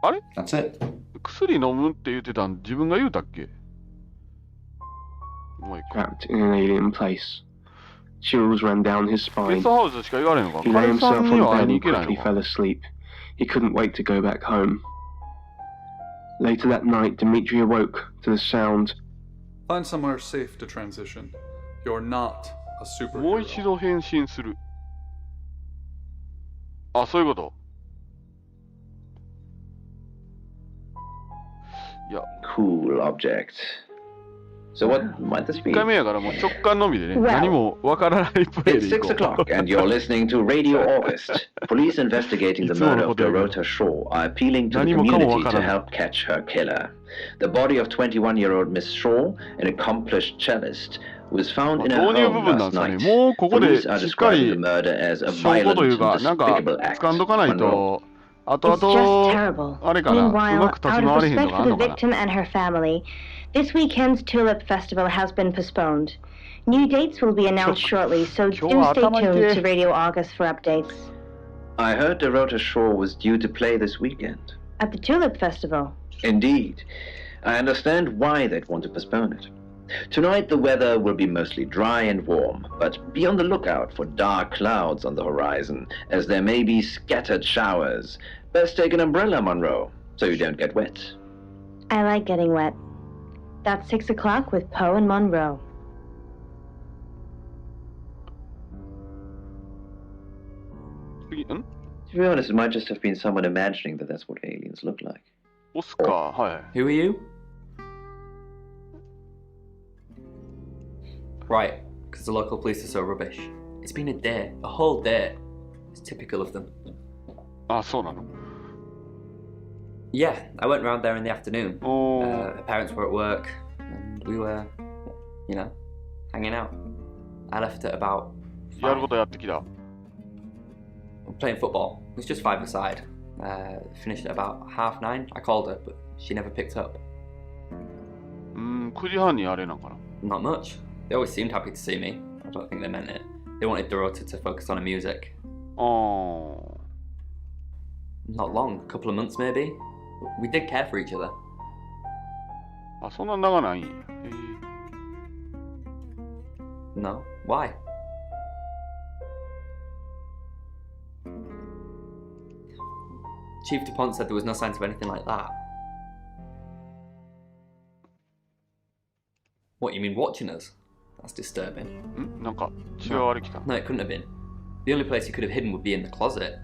Speaker 1: あれ
Speaker 9: That's it.
Speaker 1: 薬飲むって言ってたん自分が言うたっけもう一個。
Speaker 8: trapped in an alien place. Chills ran down his
Speaker 1: ゲ
Speaker 8: spine.
Speaker 1: ストハウスしか言われんのか
Speaker 8: He lay
Speaker 1: 彼さ
Speaker 8: himself
Speaker 1: んに
Speaker 8: on
Speaker 1: は会い
Speaker 8: bed
Speaker 1: に
Speaker 8: and
Speaker 1: 行けない
Speaker 8: quickly
Speaker 1: のか
Speaker 8: fell asleep. He couldn't wait to go back home. Later that night, Dimitri awoke to the sound.
Speaker 11: Find somewhere safe to transition. You're not a
Speaker 1: もう一
Speaker 11: superhero.
Speaker 1: 度変身する。あ、そういうこと。いや、
Speaker 3: Cool object. So what might this
Speaker 1: 1
Speaker 3: be?
Speaker 1: 回目やからもう直感のみでね、
Speaker 4: Well,
Speaker 1: 何もわからないプレイ
Speaker 3: It's
Speaker 1: でい
Speaker 3: 6
Speaker 1: こう。
Speaker 3: o'clock, and you're listening to Radio August. Police investigating the murder of Dorota Shaw are appealing to the community to help catch her killer. The body of 21-year-old Miss Shaw, an accomplished cellist, was found in her
Speaker 1: 導入部
Speaker 3: home
Speaker 1: 分なん
Speaker 3: last
Speaker 1: ですかね。
Speaker 3: night.
Speaker 1: もうここで
Speaker 3: Police are
Speaker 1: しっか
Speaker 3: describing
Speaker 1: り
Speaker 3: the murder as a
Speaker 1: 証拠と
Speaker 3: violent
Speaker 1: いう
Speaker 3: and
Speaker 1: か、なんか
Speaker 3: despicable act.
Speaker 1: 掴んどかない
Speaker 3: Monroe.
Speaker 1: と、後
Speaker 4: It's just
Speaker 1: 々、
Speaker 4: terrible.
Speaker 1: あれかな、うま
Speaker 4: Meanwhile,
Speaker 1: く立ち
Speaker 4: out
Speaker 1: 回
Speaker 4: of
Speaker 1: れへんと
Speaker 4: respect
Speaker 1: かあ
Speaker 4: for
Speaker 1: ん
Speaker 4: the
Speaker 1: のかな。
Speaker 4: victim and her family, this weekend's Tulip Festival has been postponed. New dates will be announced shortly, so do stay tuned to Radio August for updates.
Speaker 3: I heard Dorota Shaw was due to play this weekend.
Speaker 4: At the Tulip Festival?
Speaker 3: Indeed. I understand why they'd want to postpone it. Tonight the weather will be mostly dry and warm, but be on the lookout for dark clouds on the horizon, as there may be scattered showers. Best take an umbrella, Monroe, so you don't get wet.
Speaker 4: I like getting wet. That's 6 o'clock with Poe and Monroe.
Speaker 3: To be honest, it might just have been someone imagining that that's what aliens look like.
Speaker 1: オスカー、はい。
Speaker 12: Who are you? Right, because the local police are so rubbish. It's been a day, a whole day. It's typical of them.
Speaker 1: あ、そうなの。
Speaker 12: Yeah, I went round there in the afternoon.
Speaker 1: お
Speaker 12: Her parents were at work, and we were, you know, hanging out. I left at about
Speaker 1: やるこ
Speaker 12: 5.
Speaker 1: とやってきた。
Speaker 12: Playing football. It was just 5-a-side. Finished at about 9:30. I called her, but she never picked up.
Speaker 1: 9時半にあれなんかな。
Speaker 12: Not much. They always seemed happy to see me. I don't think they meant it. They wanted Dorota to focus on her music.
Speaker 1: あー
Speaker 12: Not long, a couple of months maybe. We did care for each other.
Speaker 1: あ、そんな長ないんや。
Speaker 12: No? Why? Chief DuPont said there was no signs of anything like that. What, you mean watching us? That's disturbing.
Speaker 1: んなんか違うあれ来た。
Speaker 12: No, it couldn't have been. The only place he could have hidden would be in the closet.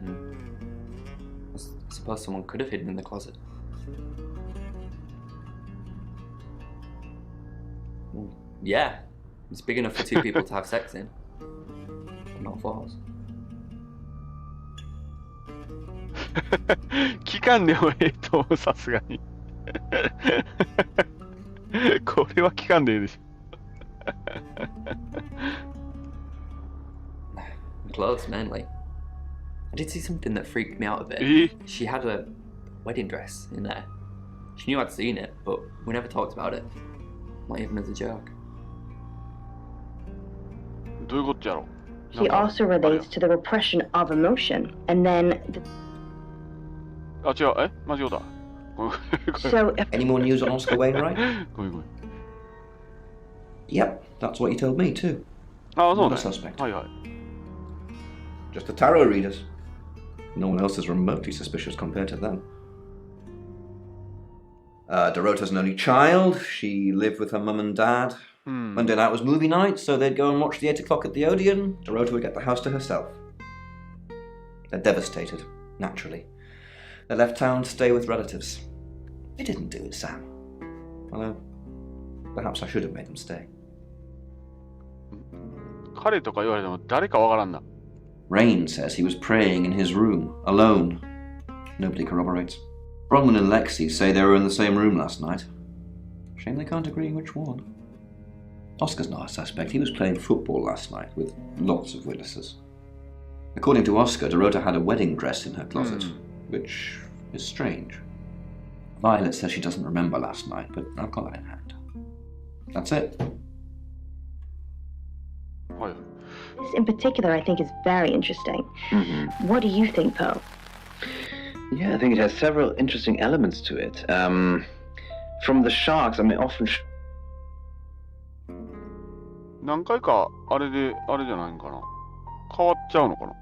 Speaker 12: I suppose someone could have hidden in the closet. Well, yeah, it's big enough for 2 people to have sex in. But not 4.
Speaker 1: 期間でもええと思う、さすがに。これは期間でいいでしょ。
Speaker 12: Clothes, mainly. I did see something that freaked me out a bit. She had a wedding dress in there. She knew I'd seen it, but we never talked about it. Not even as a joke.
Speaker 1: どういうことやろ?
Speaker 4: He also relates to the repression of emotion, and then...
Speaker 1: あ、違う、間違うた。
Speaker 4: So,
Speaker 9: Any more news on Oscar Wainwright?
Speaker 1: ごめんごめん。
Speaker 9: Yep, that's what he told me too.
Speaker 1: あ、そう
Speaker 9: Not
Speaker 1: ね。
Speaker 9: a suspect.
Speaker 1: はいはい。
Speaker 9: Just the tarot readers. No one else is remotely suspicious compared to them. Dorota's an only child. She lived with her mum and dad. Monday night was movie night, so they'd go and watch the 8 o'clock at the Odeon. Dorota would get the house to herself. They're devastated, naturally. They left town to stay with relatives. They didn't do it, Sam. Although, perhaps I should have made them stay.
Speaker 1: 彼とか言われても誰かわからんな。
Speaker 9: Rain says he was praying in his room, alone. Nobody corroborates. Bronwyn and Lexi say they were in the same room last night. Shame they can't agree which one. Oscar's not a suspect. He was playing football last night with lots of witnesses. According to Oscar, Dorota had a wedding dress in her closet, which is strange. Violet says she doesn't remember last night, but I've got that in hand. That's it.
Speaker 4: This in particular, I think, is very interesting. What do you think, Poe?
Speaker 3: Yeah, I think it has several interesting elements to it. From the sharks, I mean, often...
Speaker 1: 何回かあれであれじゃないんかな。変わっちゃうのかな。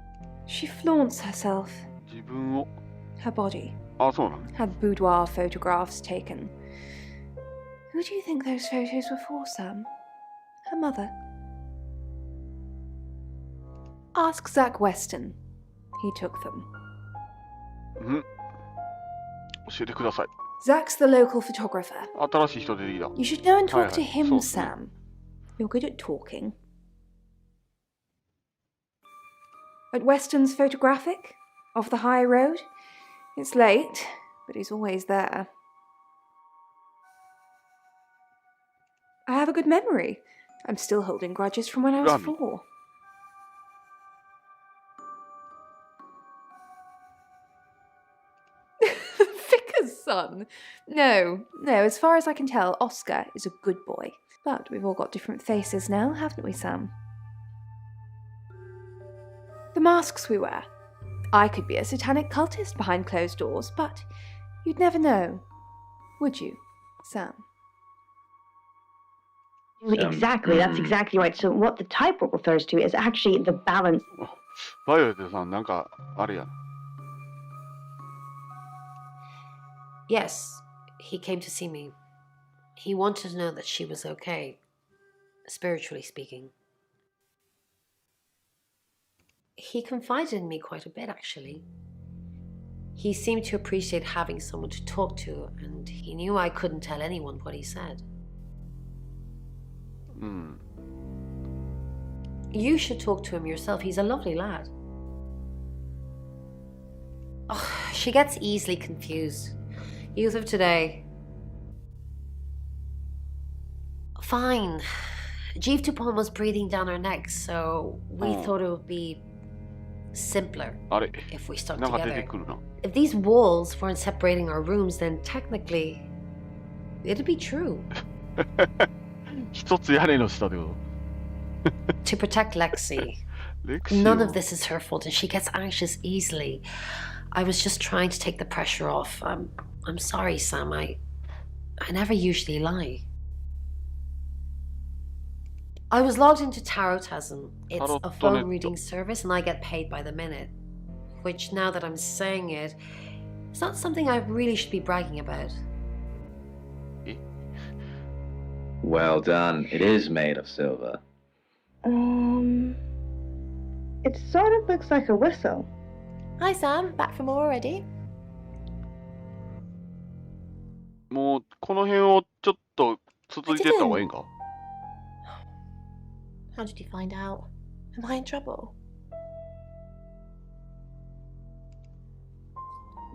Speaker 6: She flaunts herself.
Speaker 1: 自分を。
Speaker 6: Her body.
Speaker 1: あ、そうなの。
Speaker 6: Had boudoir photographs taken. Who do you think those photos were for, Sam? Her mother. Ask Zach Weston. He took them.
Speaker 1: 教えてください。
Speaker 6: Zach's the local photographer.
Speaker 1: 新しい人出てきた。
Speaker 6: You should go and talk to him,
Speaker 1: そうですね。
Speaker 6: Sam. You're good at talking. At Weston's photographic? Off the high road? It's late, but he's always there. I have a good memory. I'm still holding grudges from when I was 4. Vicar's son? No, as far as I can tell, Oscar is a good boy. But we've all got different faces now, haven't we, Sam? The masks we wear. I could be a satanic cultist behind closed doors, but you'd never know. Would you, Sam?
Speaker 4: Exactly, that's exactly right. So what the typewriter refers to is actually the balance.
Speaker 1: バイオレットさん、なんかあれやな。
Speaker 7: Yes, he came to see me. He wanted to know that she was okay, spiritually speaking. He confided in me quite a bit, actually. He seemed to appreciate having someone to talk to, and he knew I couldn't tell anyone what he said. You should talk to him yourself. He's a lovely lad. Oh, she gets easily confused. Youth of today. Fine. Jeeve Tupon was breathing down her neck, so we thought it would be simpler if we stuck together. If these walls weren't separating our rooms, then technically it'd be true. To protect Lexi. None of this is her fault, and she gets anxious easily. I was just trying to take the pressure off. I'm sorry, Sam. I never usually lie. I was logged into Tarotasm. It's a phone reading service, and I get paid by the minute. Which, now that I'm saying it, it's not something I really should be bragging about.
Speaker 3: Well done. It is made of silver.
Speaker 4: It sort of looks like a whistle.
Speaker 10: Hi, Sam. Back for more already?
Speaker 1: もうこの辺をちょっと続いていった方がいいんか?
Speaker 10: How did you find out? Am I in trouble?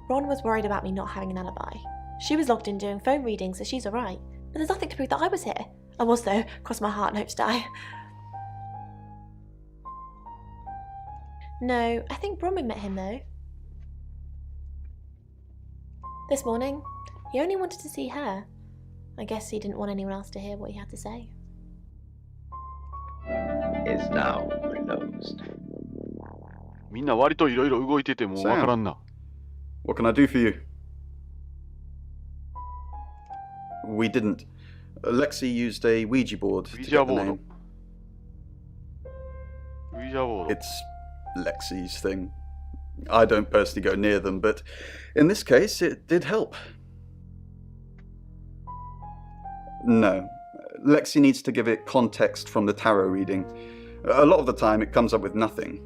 Speaker 10: Ron was worried about me not having an alibi. She was logged in doing phone readings, so she's alright. But there's nothing to prove that I was here. I was though, cross my heart and hope to die. No, I think Bronwyn met him though. This morning, he only wanted to see her. I guess he didn't want anyone else to hear what he had to say.
Speaker 3: Is now closed.
Speaker 1: みんな割といろいろ動いててもわからんな。
Speaker 5: What can I do for you? We didn't. Lexi used a Ouija board to get the name.
Speaker 1: Ouija board.
Speaker 5: It's Lexi's thing. I don't personally go near them, but in this case, it did help. No. Lexi needs to give it context from the tarot reading. A lot of the time, it comes up with nothing.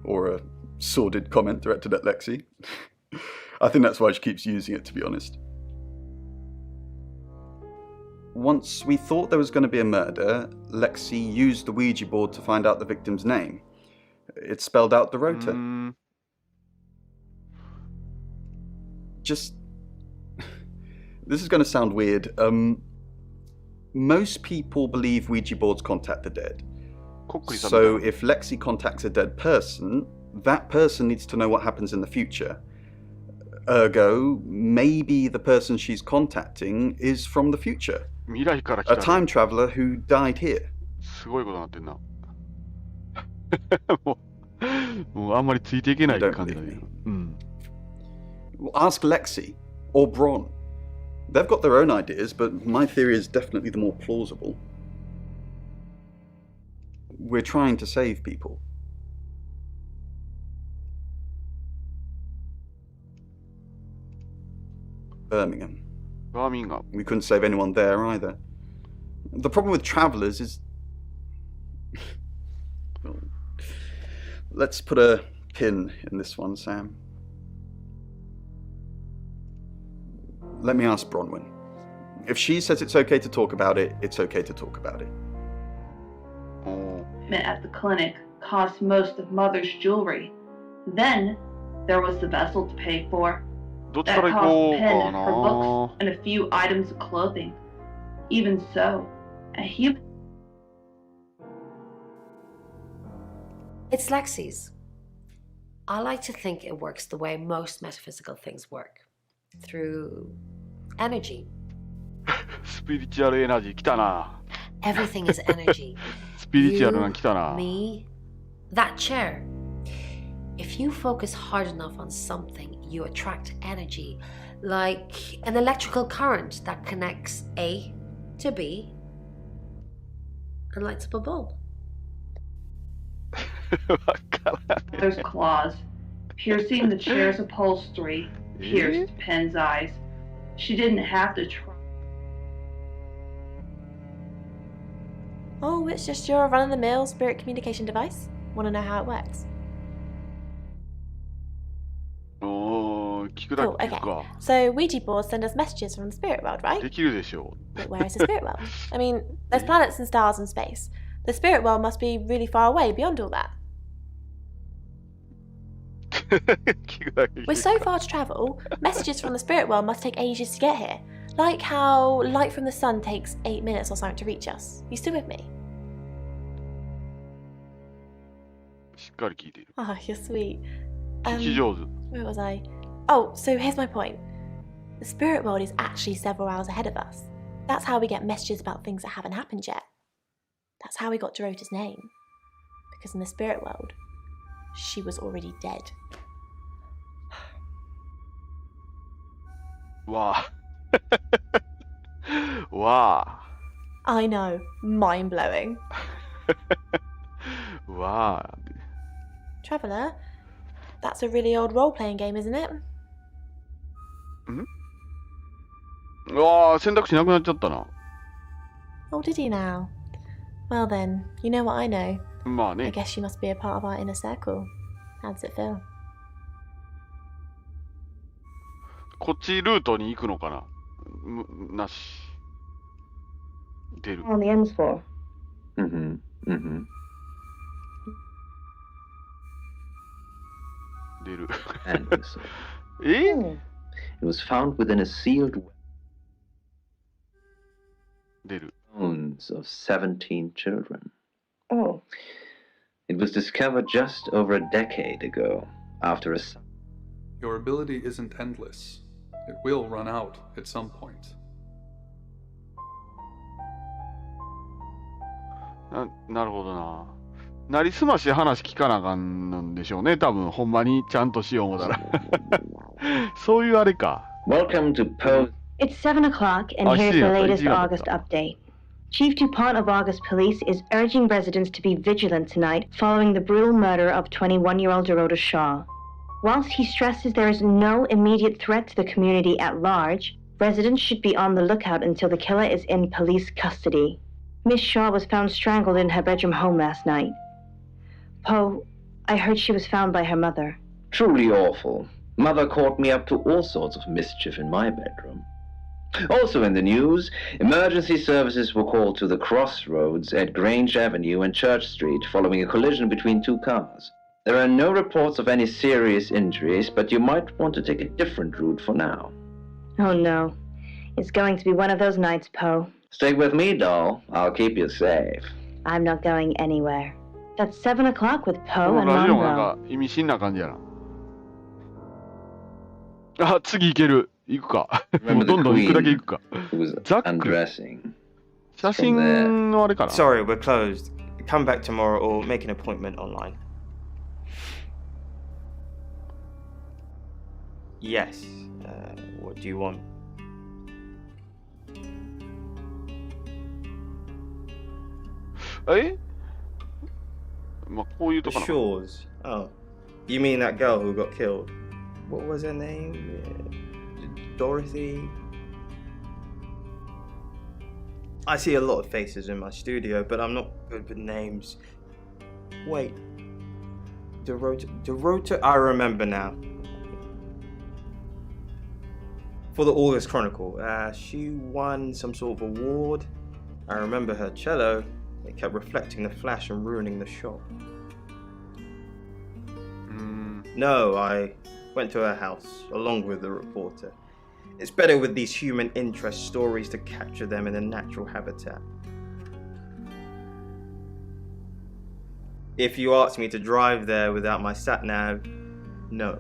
Speaker 5: Or a sordid comment directed at Lexi. I think that's why she keeps using it, to be honest. Once we thought there was going to be a murder, Lexi used the Ouija board to find out the victim's name. It spelled out the rota. Just... This is going to sound weird. Most people believe Ouija boards contact the dead. So if Lexi contacts a dead person, that person needs to know what happens in the future. Ergo, maybe the person she's contacting is from the future. A time traveler who died here.
Speaker 1: すごいことになってんな。もうあんまりついていけない感じだね。
Speaker 5: Ask Lexi or Bron. They've got their own ideas, but my theory is definitely the more plausible. We're trying to save people. Birmingham. We couldn't save anyone there either. The problem with travellers is... Well, let's put a pin in this one, Sam. Let me ask Bronwyn. If she says it's okay to talk about it, it's okay to talk about it.
Speaker 13: At the clinic cost most of Mother's jewelry. Then there was the vessel to pay for. That cost Penn her books and a few items of clothing. Even so, a human...
Speaker 7: It's Lexi's. I like to think it works the way most metaphysical things work. Through energy.
Speaker 1: Spiritual energy 来たな。
Speaker 7: Everything is energy.
Speaker 1: Spiritual な来たな。
Speaker 7: Me, that chair. If you focus hard enough on something, you attract energy, like an electrical current that connects A to B and lights up a bulb.
Speaker 13: There's claws, piercing the chair's upholstery, pierced Penn's eyes. She didn't have to try.
Speaker 10: Oh, it's just your run-of-the-mill spirit communication device? Want to know how it works?
Speaker 1: Oh,
Speaker 10: cool, okay. So Ouija boards send us messages from the spirit world, right?
Speaker 1: できるでしょう。
Speaker 10: But where is the spirit world? I mean, there's planets and stars in space. The spirit world must be really far away beyond all that. We're so far to travel, messages from the spirit world must take ages to get here. Like how light from the sun takes 8 minutes or something to reach us. You still with me?
Speaker 1: しっかり聞いている。
Speaker 10: Oh, you're sweet.
Speaker 1: 聞き上手。
Speaker 10: Where was I? Oh, so here's my point. The spirit world is actually several hours ahead of us. That's how we get messages about things that haven't happened yet. That's how we got Dorota's name. Because in the spirit world, she was already dead.
Speaker 1: Wow. Wow.
Speaker 10: I know. Mind-blowing.
Speaker 1: Wow.
Speaker 10: Traveller, that's a really old role-playing game, isn't it?
Speaker 1: うわあ、選択肢なくなっちゃったな。
Speaker 10: Oh, did he now? Well then, you know what I know.
Speaker 1: まあね。
Speaker 10: I guess you must be a part of our inner circle. How does it feel?
Speaker 1: こっちルートに行くのかな。なし。出る。
Speaker 4: On the ends floor.
Speaker 1: 出る。
Speaker 3: It was found within a sealed bones of 17 children.
Speaker 4: Oh.
Speaker 3: It was discovered just over a decade ago after a...
Speaker 11: Your ability isn't endless. It will run out at some point.
Speaker 1: なるほどな。なりすまし話聞かなあかんなんでしょうね。多分、ほんまにちゃんとしよう思たら。そういうあれか。
Speaker 3: Welcome to Poe.
Speaker 4: It's 7 o'clock, and here's the latest August update. Chief DuPont of August Police is urging residents to be vigilant tonight following the brutal murder of 21-year-old Dorota Shaw. Whilst he stresses there is no immediate threat to the community at large, residents should be on the lookout until the killer is in police custody. Miss Shaw was found strangled in her bedroom home last night. Poe, I heard she was found by her mother.
Speaker 3: Truly awful. Mother caught me up to all sorts of mischief in my bedroom. Also in the news, emergency services were called to the crossroads at Grange Avenue and Church Street following a collision between two cars. There are no reports of any serious injuries, but you might want to take a different route for now.
Speaker 4: Oh no. It's going to be one of those nights, Poe.
Speaker 3: Stay with me, doll. I'll keep you safe.
Speaker 4: I'm not going anywhere. That's 7 o'clock with
Speaker 1: こ
Speaker 4: Poe
Speaker 1: の
Speaker 4: and
Speaker 1: ラジオもなん
Speaker 4: Monroe.
Speaker 1: か意味深な感じやな。あ、次行ける。行くか。もうどんどん行くだけ行くか。ザック。写真のあれかな。
Speaker 14: Sorry, we're closed. Come back tomorrow or make an appointment online. Yes. What do you want?
Speaker 1: Eh? まあこういうとこ
Speaker 14: The
Speaker 1: な。
Speaker 14: Shores. Oh. You mean that girl who got killed? What was her name? Dorothy? I see a lot of faces in my studio, but I'm not good with names. Wait. Dorota? I remember now. For the August Chronicle, she won some sort of award. I remember her cello. It kept reflecting the flash and ruining the shot. No, I went to her house, along with the reporter. It's better with these human interest stories to capture them in a natural habitat. If you ask me to drive there without my sat-nav, no.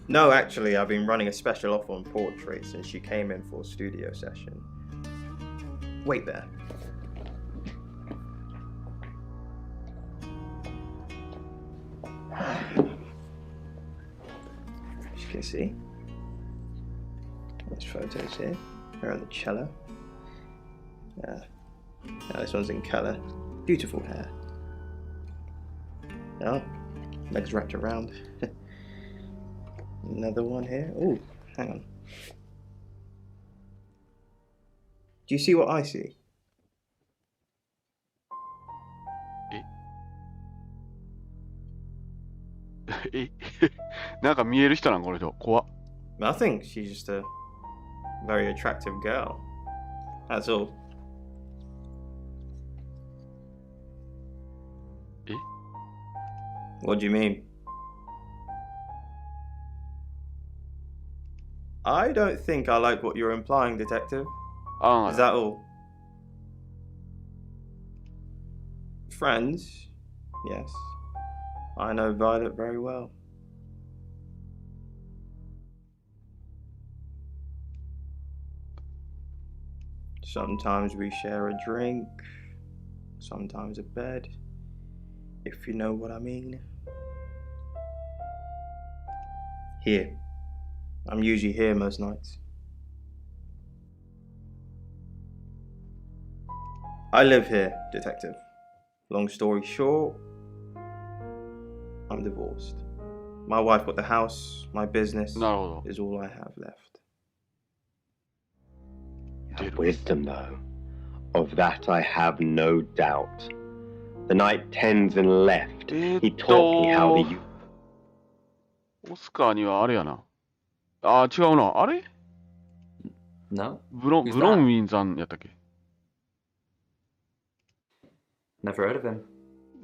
Speaker 14: No, actually, I've been running a special offer on portraits since she came in for a studio session. Wait there. As you can see, there's photos here. Her on the cello. Now this one's in colour. Beautiful hair. Oh, legs wrapped around. Another one here. Oh, hang on. Do you see what I see?
Speaker 1: えなんか見える人なんこの人。怖っ。
Speaker 14: Nothing. She's just a very attractive girl. That's all.
Speaker 1: え
Speaker 14: What do you mean? I don't think I like what you're implying, Detective.
Speaker 1: Ah.
Speaker 14: Is that all? Friends? Yes. I know Violet very well. Sometimes we share a drink, sometimes a bed, if you know what I mean. Here. I'm usually here most nights. I live here, Detective. Long story short, I'm divorced. My wife got the house, my business is all I have left.
Speaker 15: You have wisdom, though. Of that I have no doubt. The night Tenzin left, he taught me how to use...
Speaker 1: オスカーにはあれやな。あー違うな。あれ
Speaker 12: No?
Speaker 1: ブロンウィンさんやったっけ
Speaker 12: Never heard of him.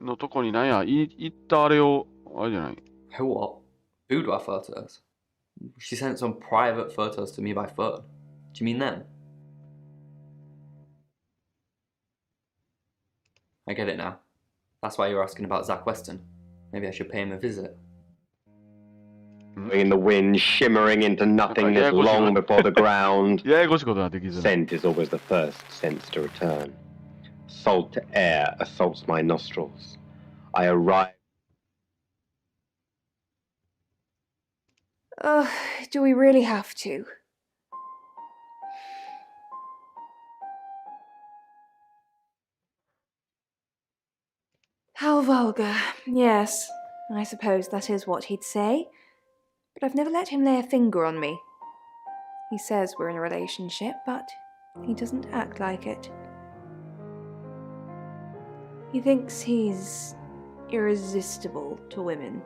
Speaker 1: のとこになんや、行ったあれを、あれじゃない。
Speaker 12: Her what? Boudoir photos? She sent some private photos to me by phone. Do you mean them? I get it now. That's why you're asking about Zach Weston. Maybe I should pay him a visit.
Speaker 15: In the wind, shimmering into nothingness long before the ground. Scent is always the first sense to return. Salt air assaults my nostrils. I arrive.
Speaker 6: Do we really have to? How vulgar. Yes, I suppose that is what he'd say. But I've never let him lay a finger on me. He says we're in a relationship, but he doesn't act like it. He thinks he's irresistible to women.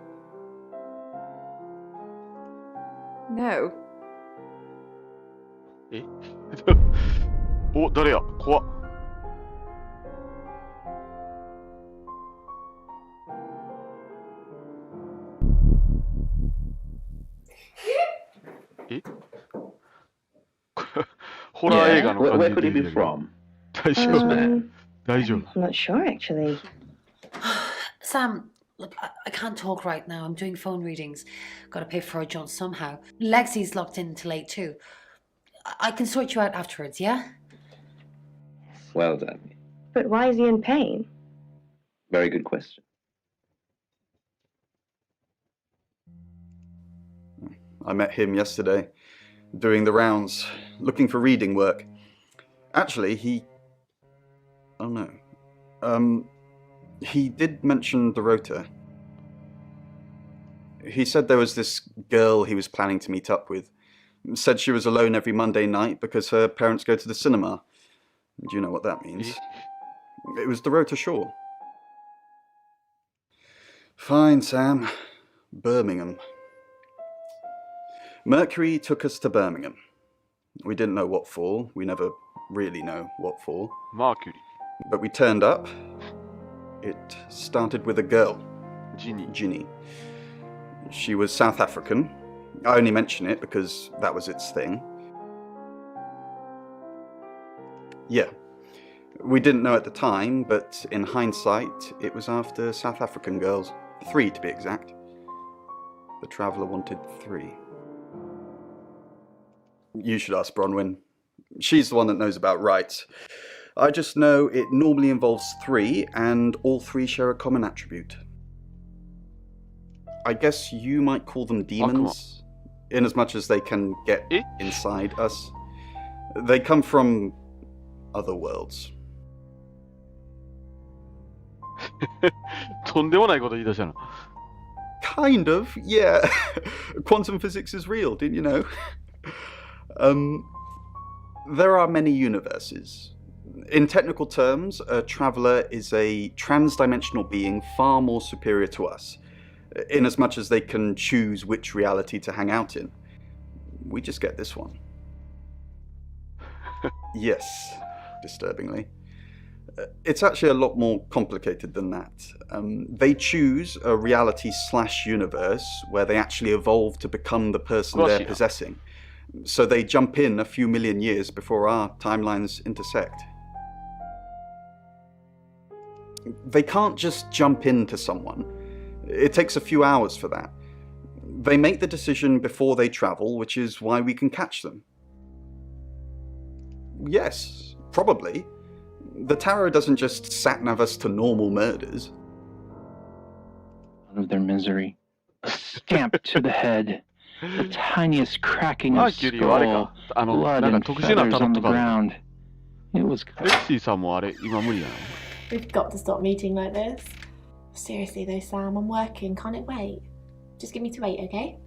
Speaker 6: No.
Speaker 1: えお、誰や怖っ。えホラー映画の感じで。
Speaker 3: Where could he be from?
Speaker 1: 大丈夫大丈夫
Speaker 4: I'm not sure, actually.
Speaker 7: Sam, look, I can't talk right now. I'm doing phone readings. Gotta pay for a John somehow. Lexi's locked in till 8 too. I can sort you out afterwards, yeah?
Speaker 3: Well done.
Speaker 4: But why is he in pain?
Speaker 3: Very good question.
Speaker 5: I met him yesterday, doing the rounds, looking for reading work. Actually, oh no. He did mention the rota. He said there was this girl he was planning to meet up with. Said she was alone every Monday night because her parents go to the cinema. Do you know what that means? It was the rota Shaw. Fine, Sam. Birmingham. Mercury took us to Birmingham. We didn't know what for. We never really know what for.
Speaker 1: Mercury.
Speaker 5: But we turned up. It started with a girl. Ginny. She was South African. I only mention it because that was its thing. Yeah. We didn't know at the time, but in hindsight, it was after South African girls. 3 to be exact. The Traveller wanted 3. You should ask Bronwyn. She's the one that knows about rights. I just know it normally involves 3, and all 3 share a common attribute. I guess you might call them demons, in as much as they can get inside us. They come from other worlds.
Speaker 1: とんでもないこと言い出したな。
Speaker 5: Kind of, yeah. Quantum physics is real, didn't you know? There are many universes. In technical terms, a traveller is a trans-dimensional being far more superior to us, in as much as they can choose which reality to hang out in. We just get this one. Yes, disturbingly. It's actually a lot more complicated than that. They choose a reality/universe where they actually evolve to become the person they're possessing. So they jump in a few million years before our timelines intersect. They can't just jump into someone. It takes a few hours for that. They make the decision before they travel, which is why we can catch them. Yes, probably. The tarot doesn't just sat-nav us to normal murders.
Speaker 8: Out of their misery. A stamp to the head. The tiniest cracking of skull, blood and feathers on the ground. It was...
Speaker 10: We've got to stop meeting like this. Seriously though, Sam, I'm working. Can't it wait? Just give me to 8, okay?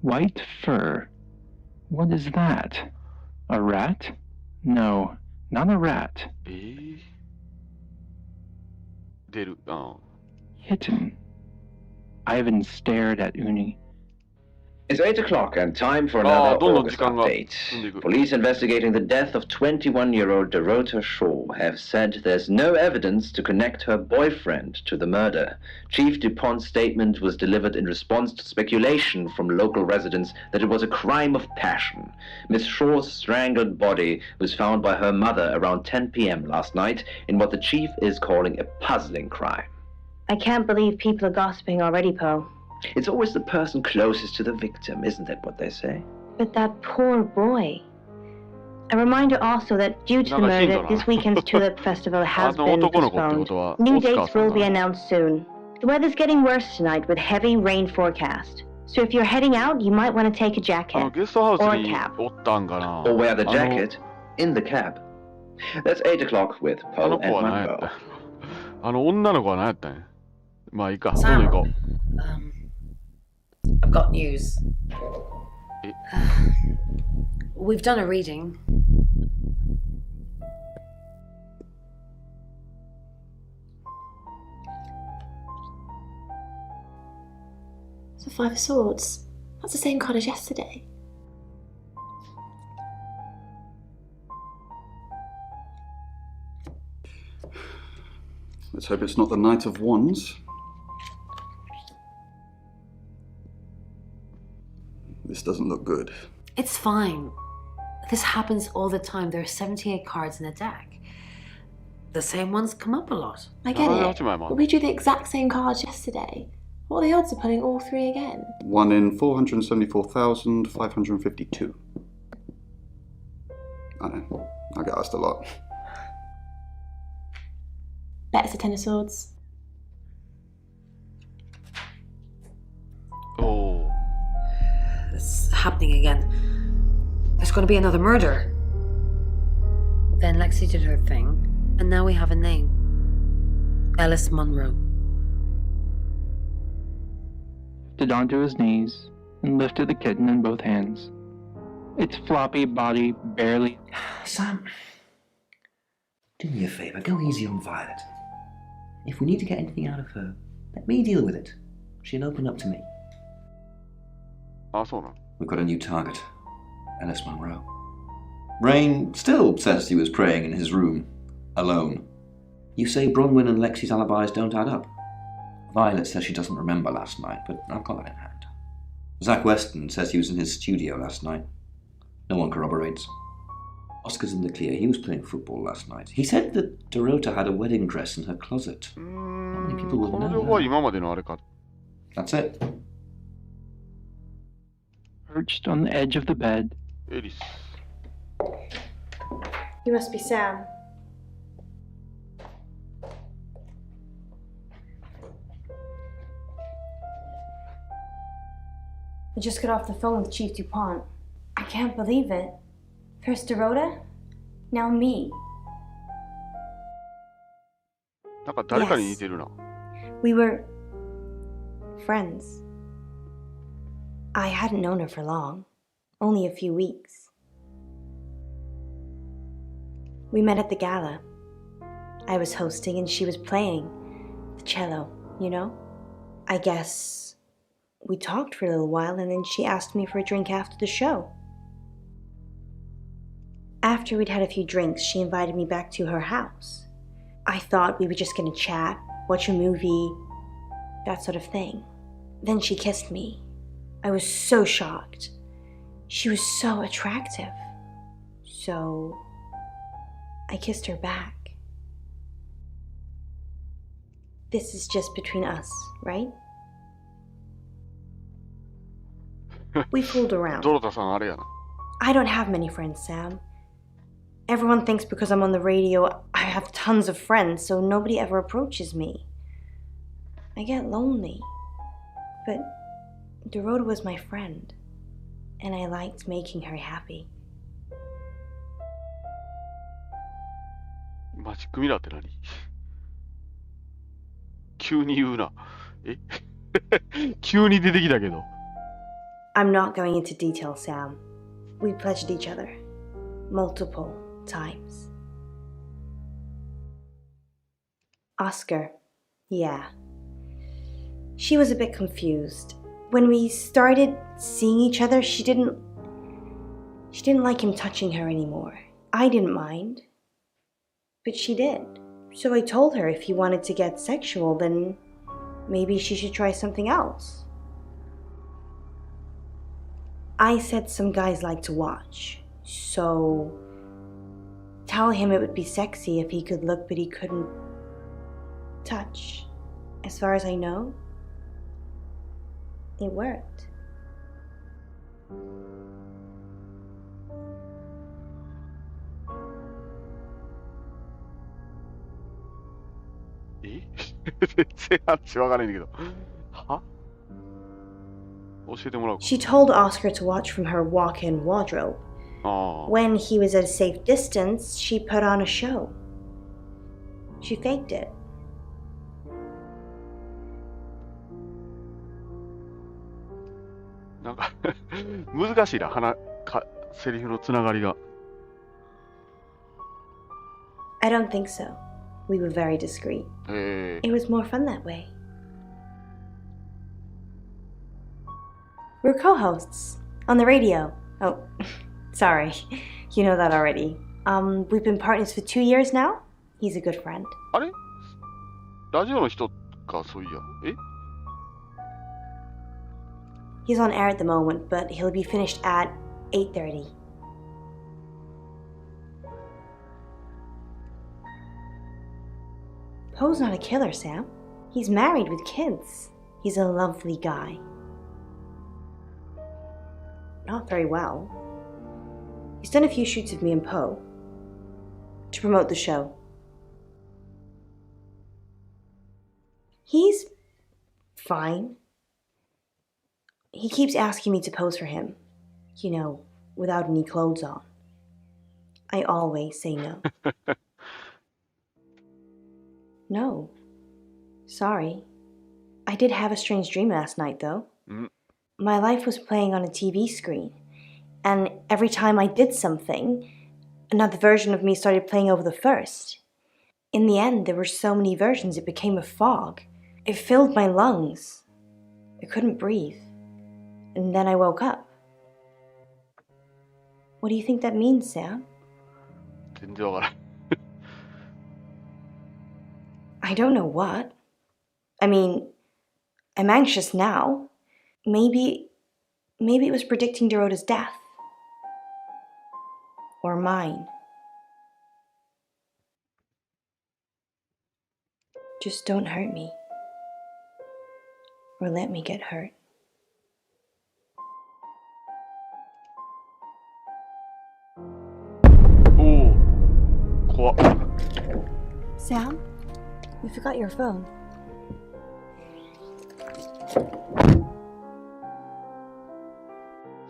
Speaker 8: White fur. What is that? A rat? No, not a rat. Kitten. Ivan stared at Uni.
Speaker 3: It's 8 o'clock and time for another August update. Police investigating the death of 21-year-old Dorota Shaw have said there's no evidence to connect her boyfriend to the murder. Chief DuPont's statement was delivered in response to speculation from local residents that it was a crime of passion. Miss Shaw's strangled body was found by her mother around 10 p.m. last night in what the chief is calling a puzzling crime.
Speaker 4: I can't believe people are gossiping already, Poe.
Speaker 3: It's always the person closest to the victim, isn't that what they say?
Speaker 4: But that poor boy. A reminder also that due to the murder, this weekend's Tulip Festival has been postponed. New dates will be announced soon. The weather's getting worse tonight with heavy rain forecast. So if you're heading out, you might want to take a jacket or a cap.
Speaker 3: Or wear the jacket in the cab. That's 8 o'clock with Poe and Monroe.
Speaker 1: 女の子は何やったんや。まあいいか、どんどん行こう。
Speaker 7: I've got news. We've done a reading.
Speaker 10: It's the Five of Swords. That's the same card as yesterday.
Speaker 5: Let's hope it's not the Knight of Wands. This doesn't look good.
Speaker 7: It's fine. This happens all the time. There are 78 cards in a deck. The same ones come up a lot.
Speaker 10: I get it, but we drew the exact same cards yesterday. What are the odds of pulling all three again?
Speaker 5: 1 in 474,552. I know, I get asked a lot.
Speaker 10: Bet it's a Ten of Swords.
Speaker 1: Oh.
Speaker 7: It's happening again. There's going to be another murder. Then Lexi did her thing, and now we have a name. Ellis Monroe.
Speaker 8: Lifted onto his knees and lifted the kitten in both hands. Its floppy body barely...
Speaker 9: Sam, do me a favour, go easy on Violet. If we need to get anything out of her, let me deal with it. She'll open up to me. We've got a new target. Ellis Monroe. Rain still says he was praying in his room, alone. You say Bronwyn and Lexi's alibis don't add up. Violet says she doesn't remember last night, but I've got that in hand. Zach Weston says he was in his studio last night. No one corroborates. Oscar's in the clear. He was playing football last night. He said that Dorota had a wedding dress in her closet. How many people would know? That's it.
Speaker 8: Perched on the edge of the bed.
Speaker 4: You must be Sam. I just got off the phone with Chief DuPont. I can't believe it. First Dorota, now me. Yes. We were friends. I hadn't known her for long, only a few weeks. We met at the gala. I was hosting and she was playing the cello, you know? I guess we talked for a little while and then she asked me for a drink after the show. After we'd had a few drinks, she invited me back to her house. I thought we were just gonna chat, watch a movie, that sort of thing. Then she kissed me. I was so shocked. She was so attractive. So I kissed her back. This is just between us, right? We fooled around. I don't have many friends, Sam. Everyone thinks because I'm on the radio, I have tons of friends, so nobody ever approaches me. I get lonely. But Dorota was my friend, and I liked making her happy.
Speaker 1: マジックミラーって何？急に言うな。え？急に出てきたけど。
Speaker 4: I'm not going into detail, Sam. We pledged each other multiple times. Oscar, yeah. She was a bit confused. When we started seeing each other, she didn't like him touching her anymore. I didn't mind, but she did. So I told her if he wanted to get sexual, then maybe she should try something else. I said some guys like to watch, so tell him it would be sexy if he could look but he couldn't touch. As far as I know, it worked. She told Oscar to watch from her walk-in wardrobe. When he was at a safe distance, she put on a show. She faked it. I don't think so. We were very discreet. It was more fun that way. We're co-hosts on the radio. Oh, sorry. You know that already. We've been partners for 2 years now. He's a good friend.
Speaker 1: あれラジオの人か、そういや。
Speaker 4: He's on air at the moment, but he'll be finished at 8:30. Poe's not a killer, Sam. He's married with kids. He's a lovely guy. Not very well. He's done a few shoots of me and Poe to promote the show. He's fine. He keeps asking me to pose for him, you know, without any clothes on. I always say no. No. Sorry. I did have a strange dream last night, though. My life was playing on a TV screen, and every time I did something, another version of me started playing over the first. In the end, there were so many versions it became a fog. It filled my lungs. I couldn't breathe. And then I woke up. What do you think that means, Sam? I don't know what. I mean, I'm anxious now. Maybe it was predicting Dorota's death. Or mine. Just don't hurt me. Or let me get hurt. Sam, you forgot your phone.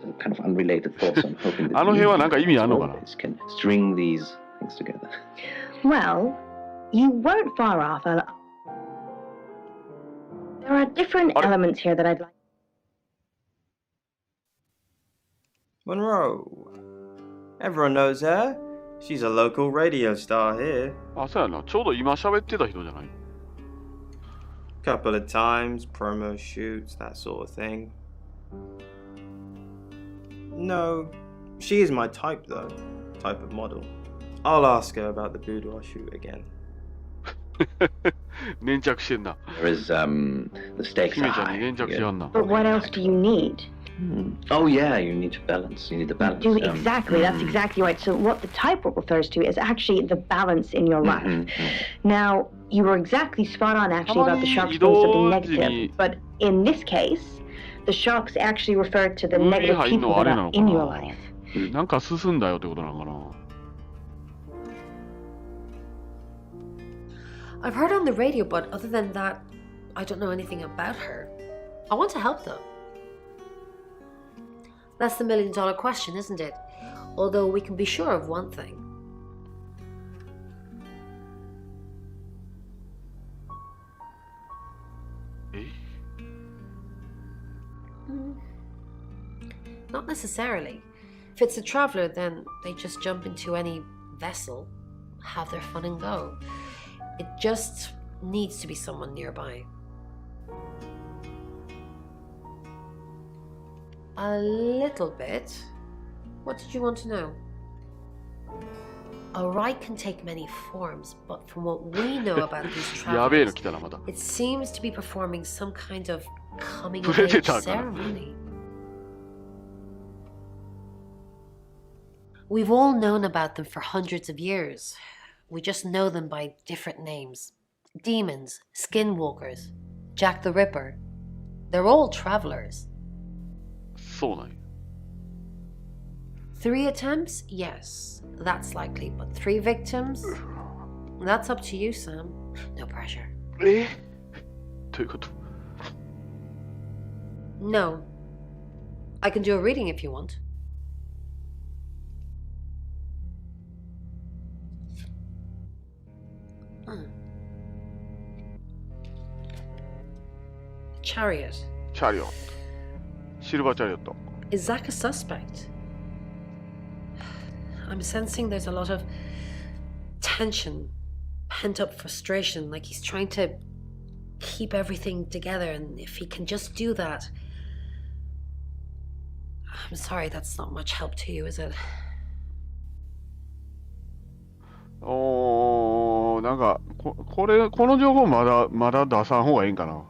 Speaker 3: Some kind of unrelated thoughts. I'm hoping that you can string these things together.
Speaker 4: Well, you weren't far off. There are different elements here that I'd like.
Speaker 14: Monroe. Everyone knows her. She's a local radio star here.
Speaker 1: あ、そうやな。ちょうど今喋ってた人じゃない。
Speaker 14: Couple of times, promo shoots, that sort of thing. No, she is my type though. Type of model. I'll ask her about the boudoir shoot again.
Speaker 1: 粘着してんな。
Speaker 3: There is, the stakes are high.
Speaker 1: 粘着しやんな。
Speaker 4: But what else do you need?
Speaker 3: Oh yeah, you need to balance. You need the balance.
Speaker 4: Exactly, that's exactly right. So what the typewort refers to is actually the balance in your life. Now, you were exactly spot on actually about the sharks being something negative, but in this case, the sharks actually refer to the negative people that are in your life.
Speaker 1: なんか進んだよってことなのかな。
Speaker 7: I've heard on the radio, but other than that, I don't know anything about her. I want to help though. That's the million-dollar question, isn't it? Although we can be sure of one thing. Not necessarily. If it's a traveler, then they just jump into any vessel, have their fun and go. It just needs to be someone nearby. A little bit. What did you want to know? A rite can take many forms, but from what we know about these travelers, it seems to be performing some kind of coming-of-age ceremony. We've all known about them for hundreds of years. We just know them by different names. Demons, skinwalkers, Jack the Ripper. They're all travelers.
Speaker 1: そうなんや。
Speaker 7: 3 attempts? Yes, that's likely. But 3 victims? That's up to you, Sam. No pressure.
Speaker 1: どういうこと?
Speaker 7: No. I can do a reading if you want. Chariot.
Speaker 1: Chariot. Silver chariot.
Speaker 7: Is Zach a suspect? I'm sensing there's a lot of tension, pent-up frustration, like he's trying to keep everything together, and if he can just do that... I'm sorry, that's not much help to you, is it?
Speaker 1: なんかこの情報まだ出さん方がいいんかな。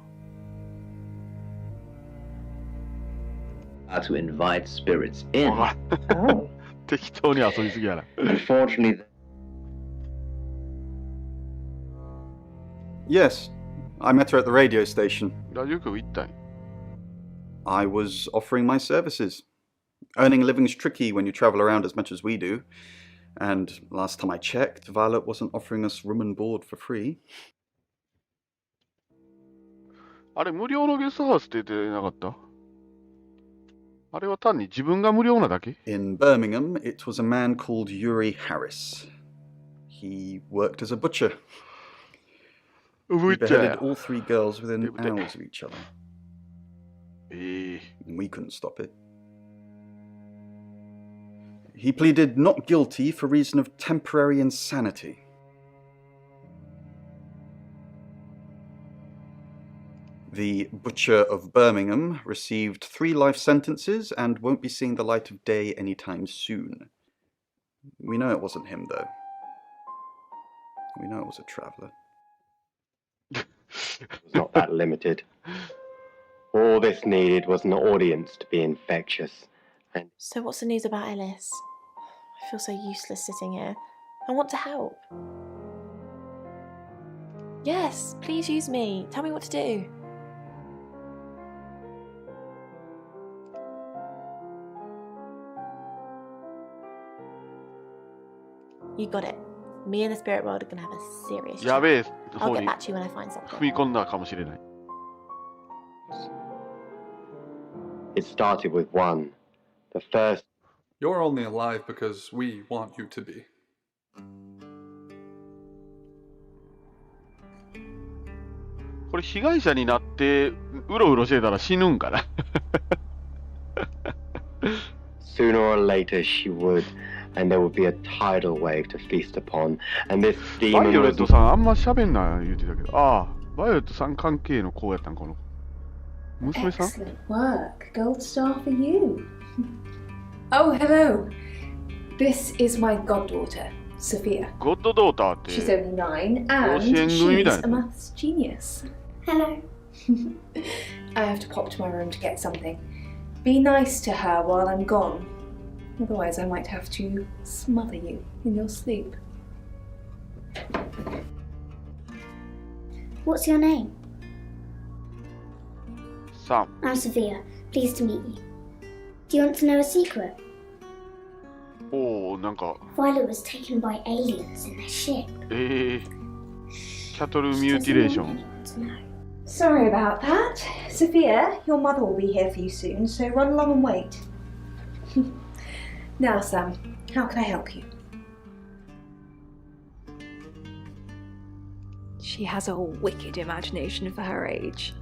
Speaker 3: To invite spirits in.
Speaker 1: 適当に遊びすぎやな。
Speaker 3: Unfortunately.
Speaker 5: Yes, I met her at the radio station.
Speaker 1: ラジオ局行ったんや。
Speaker 5: I was offering my services. Earning a living's tricky when you travel around as much as we do. And last time I checked, Violet wasn't offering us room and board for free.
Speaker 1: あれ無料のゲストハウスって言ってなかった？あれは単に自分が無料なだけ?
Speaker 5: In Birmingham, it was a man called Yuri Harris. He worked as a butcher. He beheaded all 3 girls within hours of each other. And we couldn't stop it. He pleaded not guilty for reason of temporary insanity. The Butcher of Birmingham received 3 life sentences and won't be seeing the light of day anytime soon. We know it wasn't him, though. We know it was a traveller.
Speaker 15: It's not that limited. All this needed was an audience to be infectious. And
Speaker 10: so what's the news about Ellis? I feel so useless sitting here. I want to help. Yes, please use me. Tell me what to do. You got it. Me and the spirit world are gonna have a serious chat.
Speaker 1: やべえ
Speaker 10: I'll get back to you when I find something.
Speaker 1: 踏み込んだかもしれない。
Speaker 15: It started with 1. The first.
Speaker 11: You're only alive because we want you to be.
Speaker 1: これ被害者になってうろうろしてたら死ぬんかな。
Speaker 15: Sooner or later she would, and there would be a tidal wave to feast upon, and this demon was...
Speaker 1: バイオレットさんあんま喋んな言うてたけど、ああ、バイオレットさん関係の子やったんこの娘さん?
Speaker 6: Excellent work. Gold star for you. Oh, hello. This is my goddaughter, Sophia.
Speaker 1: Goddaughter って
Speaker 6: She's only 9 and she's a maths genius. Hello. I have to pop to my room to get something. Be nice to her while I'm gone. Otherwise I might have to smother you in your sleep.
Speaker 16: What's your name?
Speaker 1: Sam.
Speaker 16: I'm Sophia. Pleased to meet you. Do you want to know a secret?
Speaker 1: Oh, なんか
Speaker 16: Violet was taken by aliens in their ship.
Speaker 1: キャトルミューティレーション
Speaker 6: Sorry about that. Sophia, your mother will be here for you soon, so run along and wait. Now, Sam, how can I help you? She has a wicked imagination for her age.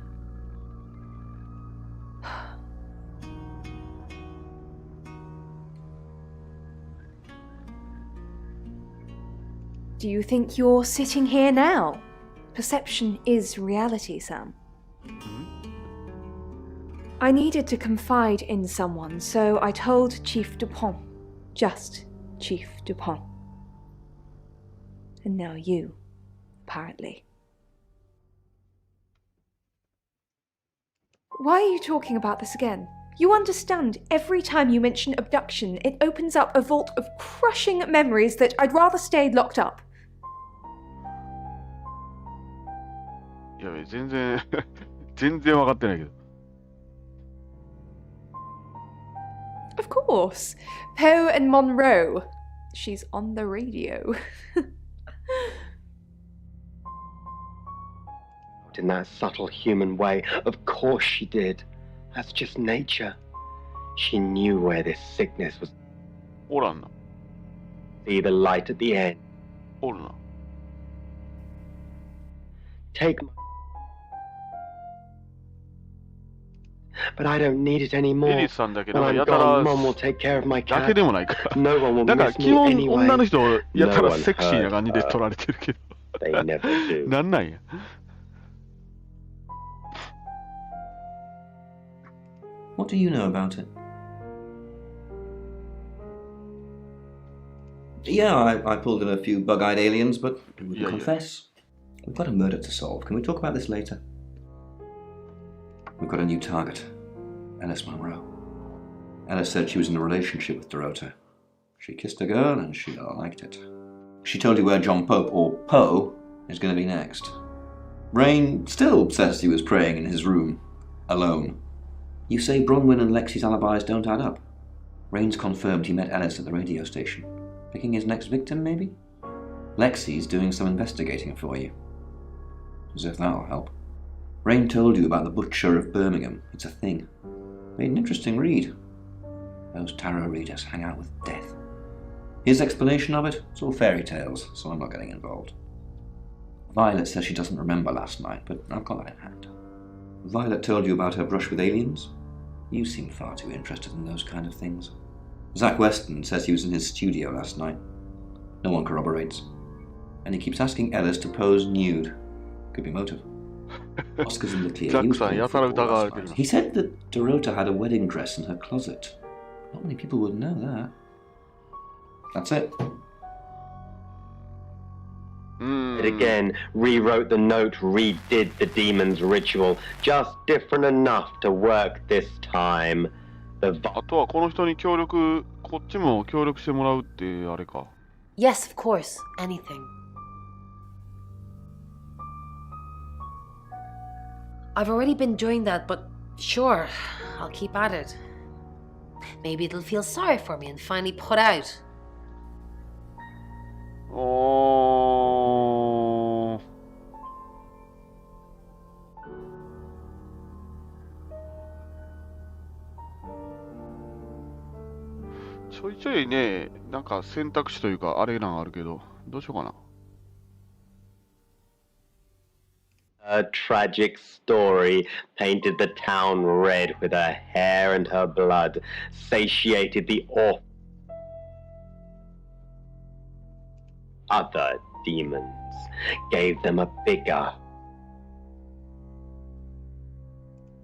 Speaker 6: Do you think you're sitting here now? Perception is reality, Sam. I needed to confide in someone, so I told Chief Dupont. Just Chief Dupont. And now you, apparently. Why are you talking about this again? You understand, every time you mention abduction, it opens up a vault of crushing memories that I'd rather stay locked up.
Speaker 1: いや、全然分かってないけど。
Speaker 6: Of course. Poe and Monroe. She's on the radio.
Speaker 15: In that subtle human way, of course she did. That's just nature. She knew where this sickness was.
Speaker 1: おらんな。
Speaker 15: See the light at the end.
Speaker 1: おるな。
Speaker 15: Take my... But I don't need it anymore.
Speaker 1: エリスさんだけ
Speaker 15: When
Speaker 1: なんか
Speaker 15: I'm
Speaker 1: やたら
Speaker 15: gone, Mom will take care of my
Speaker 1: だ
Speaker 15: cat.
Speaker 1: けでもないから。
Speaker 15: No one will
Speaker 1: なんか
Speaker 15: miss
Speaker 1: 基
Speaker 15: me
Speaker 1: 本
Speaker 15: anyway.
Speaker 1: 女の人やた
Speaker 15: No
Speaker 1: ら
Speaker 15: one
Speaker 1: セクシーな
Speaker 15: heard
Speaker 1: 感じで
Speaker 15: her.
Speaker 1: 撮られてるけど。
Speaker 15: They never do.
Speaker 1: なんなんや。
Speaker 9: What do you know about it? Yeah, I pulled in a few bug-eyed aliens, but I wouldn't confess. We've got a murder to solve. Can we talk about this later? We've got a new target. Alice Monroe. Alice said she was in a relationship with Dorota. She kissed a girl and she liked it. She told you where John Pope, or Poe, is going to be next. Rain still says he was praying in his room, alone. You say Bronwyn and Lexi's alibis don't add up. Rain's confirmed he met Alice at the radio station. Picking his next victim, maybe? Lexi's doing some investigating for you. As if that'll help. Rain told you about the Butcher of Birmingham. It's a thing. Made an interesting read. Those tarot readers hang out with death. His explanation of it, it's all fairy tales, so I'm not getting involved. Violet says she doesn't remember last night, but I've got that in hand. Violet told you about her brush with aliens? You seem far too interested in those kind of things. Zach Weston says he was in his studio last night. No one corroborates. And he keeps asking Ellis to pose nude. Could be motive. Oscar's in the clear. He said that Dorota had a wedding dress in her closet. Not many people would know that. That's it.
Speaker 15: It again, rewrote the note, redid the demon's ritual, just different enough to work this time.
Speaker 1: あとはこの人に協力、こっちも協力してもらうってあれか。
Speaker 7: Yes, of course. Anything. I've already been doing that, but sure, I'll keep at it. Maybe it'll feel sorry for me and finally put out.
Speaker 1: Oh. ちょいちょいね、なんか選択肢というかあれなんあるけど、どうしようかな。
Speaker 15: Her tragic story painted the town red with her hair and her blood, satiated the awful other demons, gave them a bigger.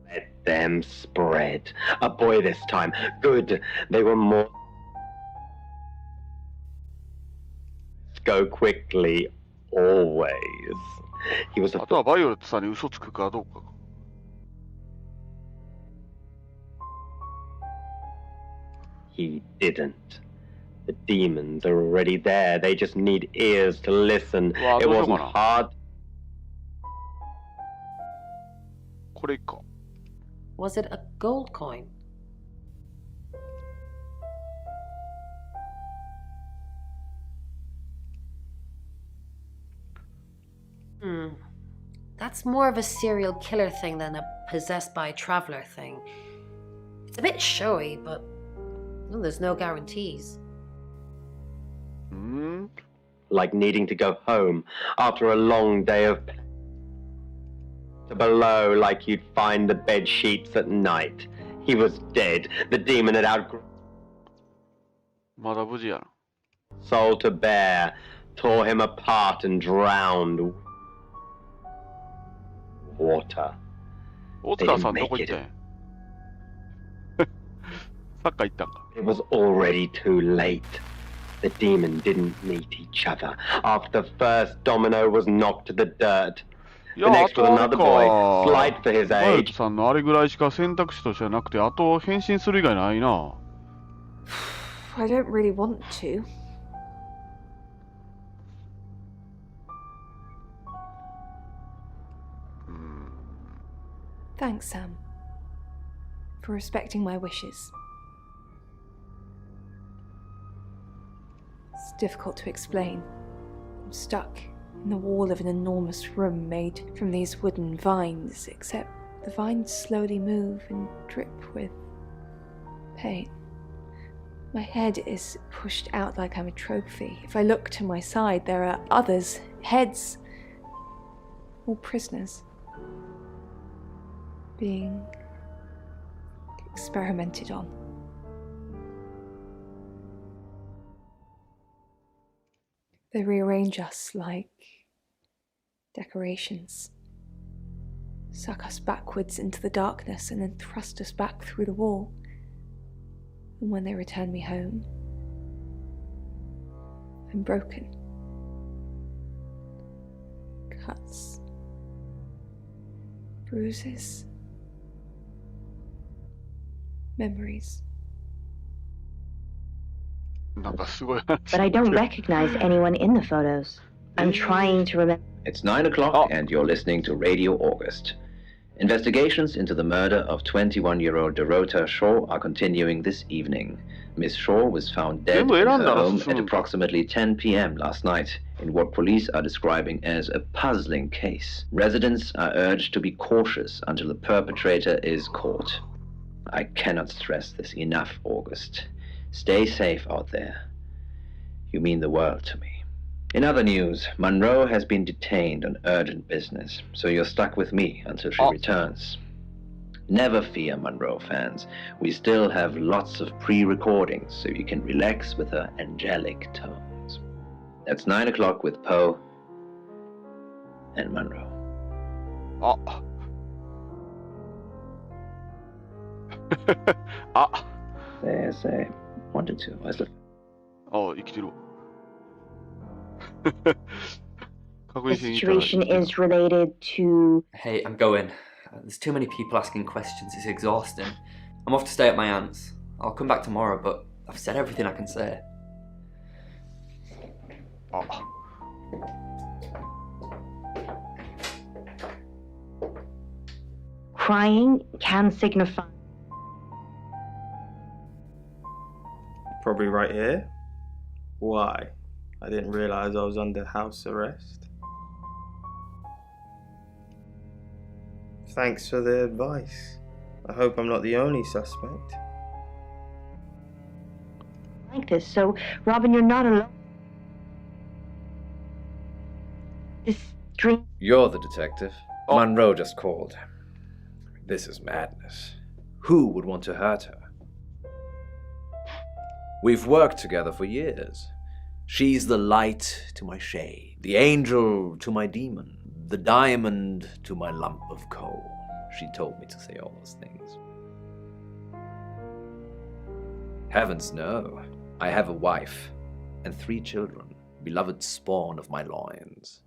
Speaker 15: Let them spread. A boy this time. Good. They were more. Go quickly, always. He was a...
Speaker 1: あとはバイオレットさんに嘘つくかどうか。
Speaker 15: He didn't. The demons are already there. They just need ears to listen. It wasn't hard.
Speaker 1: これか。
Speaker 7: Was it a gold coin? That's more of a serial killer thing than a possessed by a traveler thing. It's a bit showy, but well, there's no guarantees.
Speaker 15: Like needing to go home after a long day of below, like you'd find the bed sheets at night. He was dead. The demon had outgrown.
Speaker 1: まだ無事やな。
Speaker 15: Soul to bear, tore him apart and drowned. Water.
Speaker 1: 大塚さんどこ行ったんや
Speaker 15: It was already too late. The demon didn't meet each other. After the first domino was knocked to the dirt. The next was another boy, slight for his age.
Speaker 1: さんのあれぐらいしか選択肢としてはなくて、あと変身する以外ないな。
Speaker 6: I don't really want to. Thanks, Sam, for respecting my wishes. It's difficult to explain. I'm stuck in the wall of an enormous room made from these wooden vines, except the vines slowly move and drip with pain. My head is pushed out like I'm a trophy. If I look to my side, there are others, heads, all prisoners, being experimented on. They rearrange us like decorations, suck us backwards into the darkness and then thrust us back through the wall. And when they return me home, I'm broken. Cuts, bruises, memories.
Speaker 4: But I don't recognize anyone in the photos. I'm trying to remember.
Speaker 3: It's 9 o'clock and you're listening to Radio August. Investigations into the murder of 21-year-old Dorota Shaw are continuing this evening. Miss Shaw was found dead in her home at approximately 10 p.m. last night in what police are describing as a puzzling case. Residents are urged to be cautious until the perpetrator is caught. I cannot stress this enough, August. Stay safe out there. You mean the world to me. In other news, Monroe has been detained on urgent business, so you're stuck with me until she returns. Never fear, Monroe fans. We still have lots of pre-recordings, so you can relax with her angelic tones. That's 9 o'clock with Poe and Monroe. There's a 1 to 2. Where's the...
Speaker 4: The situation is related to...
Speaker 12: Hey, I'm going. There's too many people asking questions. It's exhausting. I'm off to stay at my aunt's. I'll come back tomorrow, but I've said everything I can say.
Speaker 4: Crying can signify...
Speaker 14: Probably right here. Why? I didn't realize I was under house arrest. Thanks for the advice. I hope I'm not the only suspect.
Speaker 4: Like this, so Robin, you're not alone. This dream...
Speaker 17: You're the detective. Monroe just called. This is madness. Who would want to hurt her? We've worked together for years. She's the light to my shade, the angel to my demon, the diamond to my lump of coal. She told me to say all those things. Heavens no. I have a wife and 3 children, beloved spawn of my loins.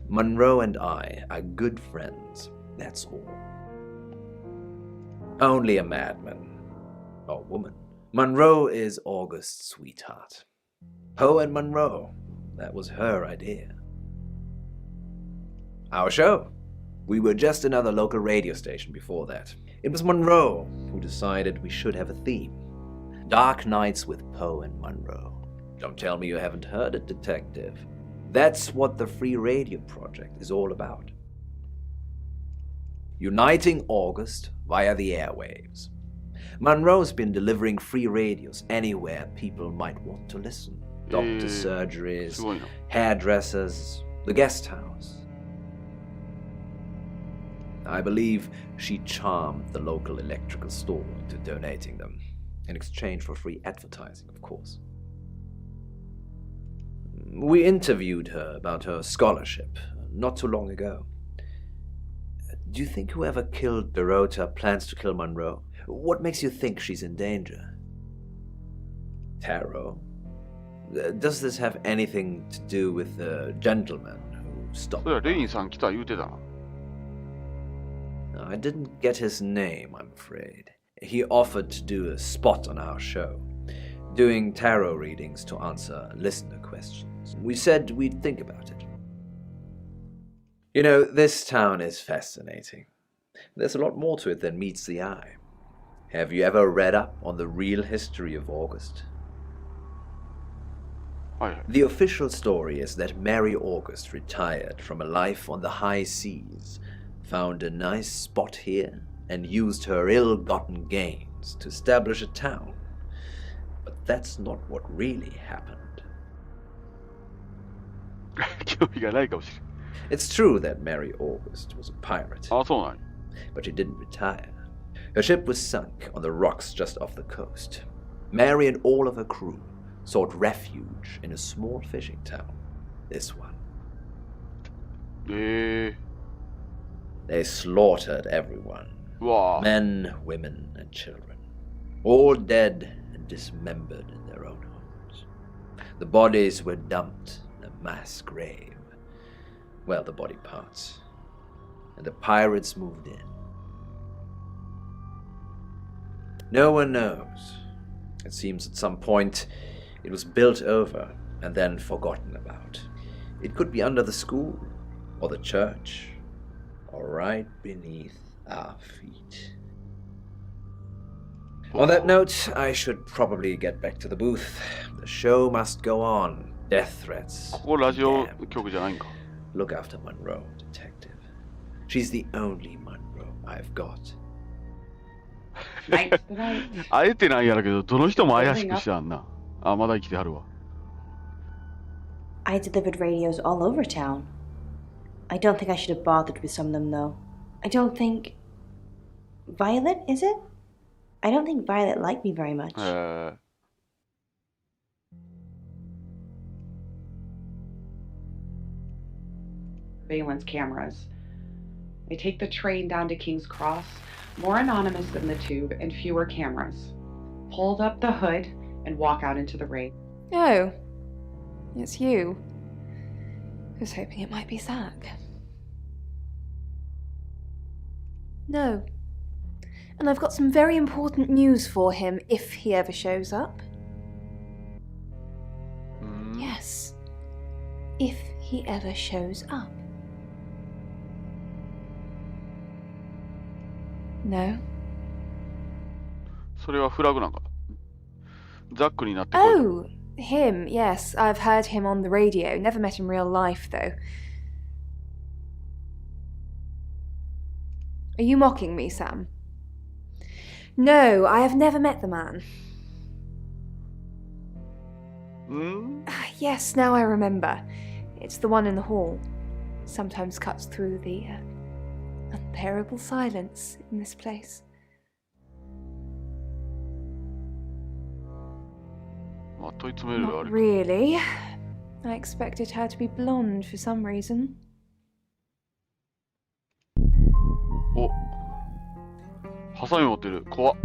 Speaker 17: Monroe and I are good friends, that's all. Only a madman, or woman. Monroe is August's sweetheart. Poe and Monroe, that was her idea. Our show. We were just another local radio station before that. It was Monroe who decided we should have a theme. Dark Nights with Poe and Monroe. Don't tell me you haven't heard it, detective. That's what the Free Radio Project is all about. Uniting August via the airwaves. Monroe's been delivering free radios anywhere people might want to listen. Doctor's surgeries, hairdressers, the guest house. I believe she charmed the local electrical store into donating them, in exchange for free advertising, of course. We interviewed her about her scholarship not too long ago. Do you think whoever killed Dorota plans to kill Monroe? What makes you think she's in danger? Tarot? Does this have anything to do with the gentleman who stopped?
Speaker 1: それはレインさん来た言うてたな。
Speaker 17: I didn't get his name, I'm afraid. He offered to do a spot on our show, doing tarot readings to answer listener questions. We said we'd think about it. You know, this town is fascinating. There's a lot more to it than meets the eye. Have you ever read up on the real history of August? The official story is that Mary August retired from a life on the high seas, found a nice spot here, and used her ill-gotten gains to establish a town. But that's not what really happened. It's true that Mary August was a pirate, but she didn't retire. Her ship was sunk on the rocks just off the coast. Mary and all of her crew sought refuge in a small fishing town. This one. They slaughtered everyone. Men, women, and children. All dead and dismembered in their own homes. The bodies were dumped in a mass grave. Well, the body parts. And the pirates moved in. No one knows. It seems at some point it was built over and then forgotten about. It could be under the school, or the church, or right beneath our feet. On that note, I should probably get back to the booth. The show must go on. Death threats. Look after Monroe, detective. She's the only Monroe I've got.
Speaker 1: あえてなんやろけど、どの人も怪しくしてあんな。あ、まだ生きてはるわ。
Speaker 4: I delivered radios all over town. I don't think I should have bothered with some of them, though. I don't think... Violet, is it? I don't think Violet liked me very much.
Speaker 18: Surveillance cameras. They take the train down to King's Cross, more anonymous than the tube and fewer cameras. Pulled up the hood and walk out into the rain.
Speaker 6: Oh, it's you. I was hoping it might be Zach. No. And I've got some very important news for him if he ever shows up. Yes. If he ever shows up. No.
Speaker 1: それはフラグなんか。ザックになってこい。
Speaker 6: Oh, him, yes. I've heard him on the radio. Never met in real life, though. Are you mocking me, Sam? No, I have never met the man. Yes, now I remember. It's the one in the hall. Sometimes cuts through the unbearable silence in this place. Not really. I expected her to be blonde for some reason.
Speaker 1: お、ハサミ持ってる。怖っ。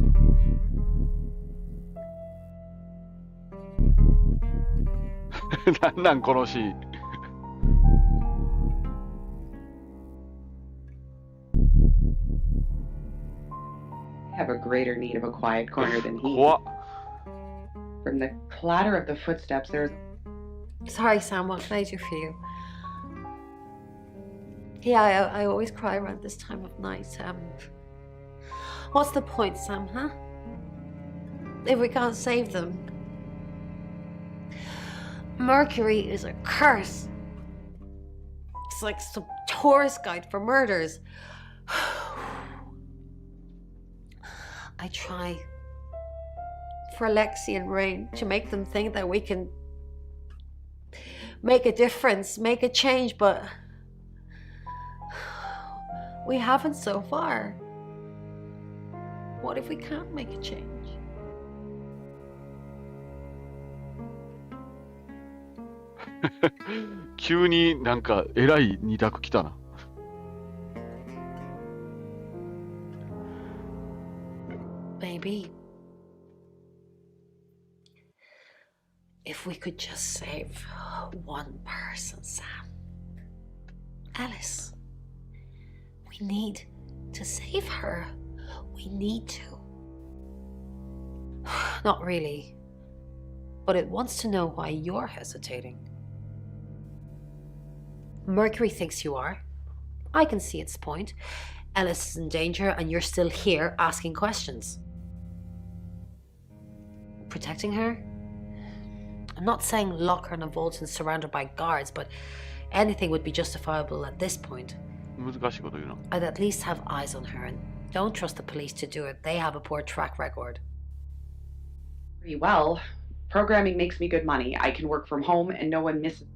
Speaker 1: なんこのシーン。
Speaker 18: Have a greater need of a quiet corner than he. From the clatter of the footsteps, there's...
Speaker 7: Sorry, Sam, what can I do for you? Yeah, I always cry around this time of night. What's the point, Sam, huh? If we can't save them. Mercury is a curse. It's like some tourist guide for murders. I try for Lexi and Rain to make them think that we can make a difference, make a change, but we haven't so far. What if we can't make a change?
Speaker 1: 急になんか偉い二択来たな。
Speaker 7: Maybe if we could just save one person, Sam. Alice. We need to save her. We need to. Not really. But it wants to know why you're hesitating. Mercury thinks you are. I can see its point. Alice is in danger and you're still here asking questions. Protecting her? I'm not saying lock her in a vault and surround her by guards, but anything would be justifiable at this point. I'd at least have eyes on her, and don't trust the police to do it. They have a poor track record.
Speaker 18: Pretty well. Programming makes me good money. I can work from home and no one misses.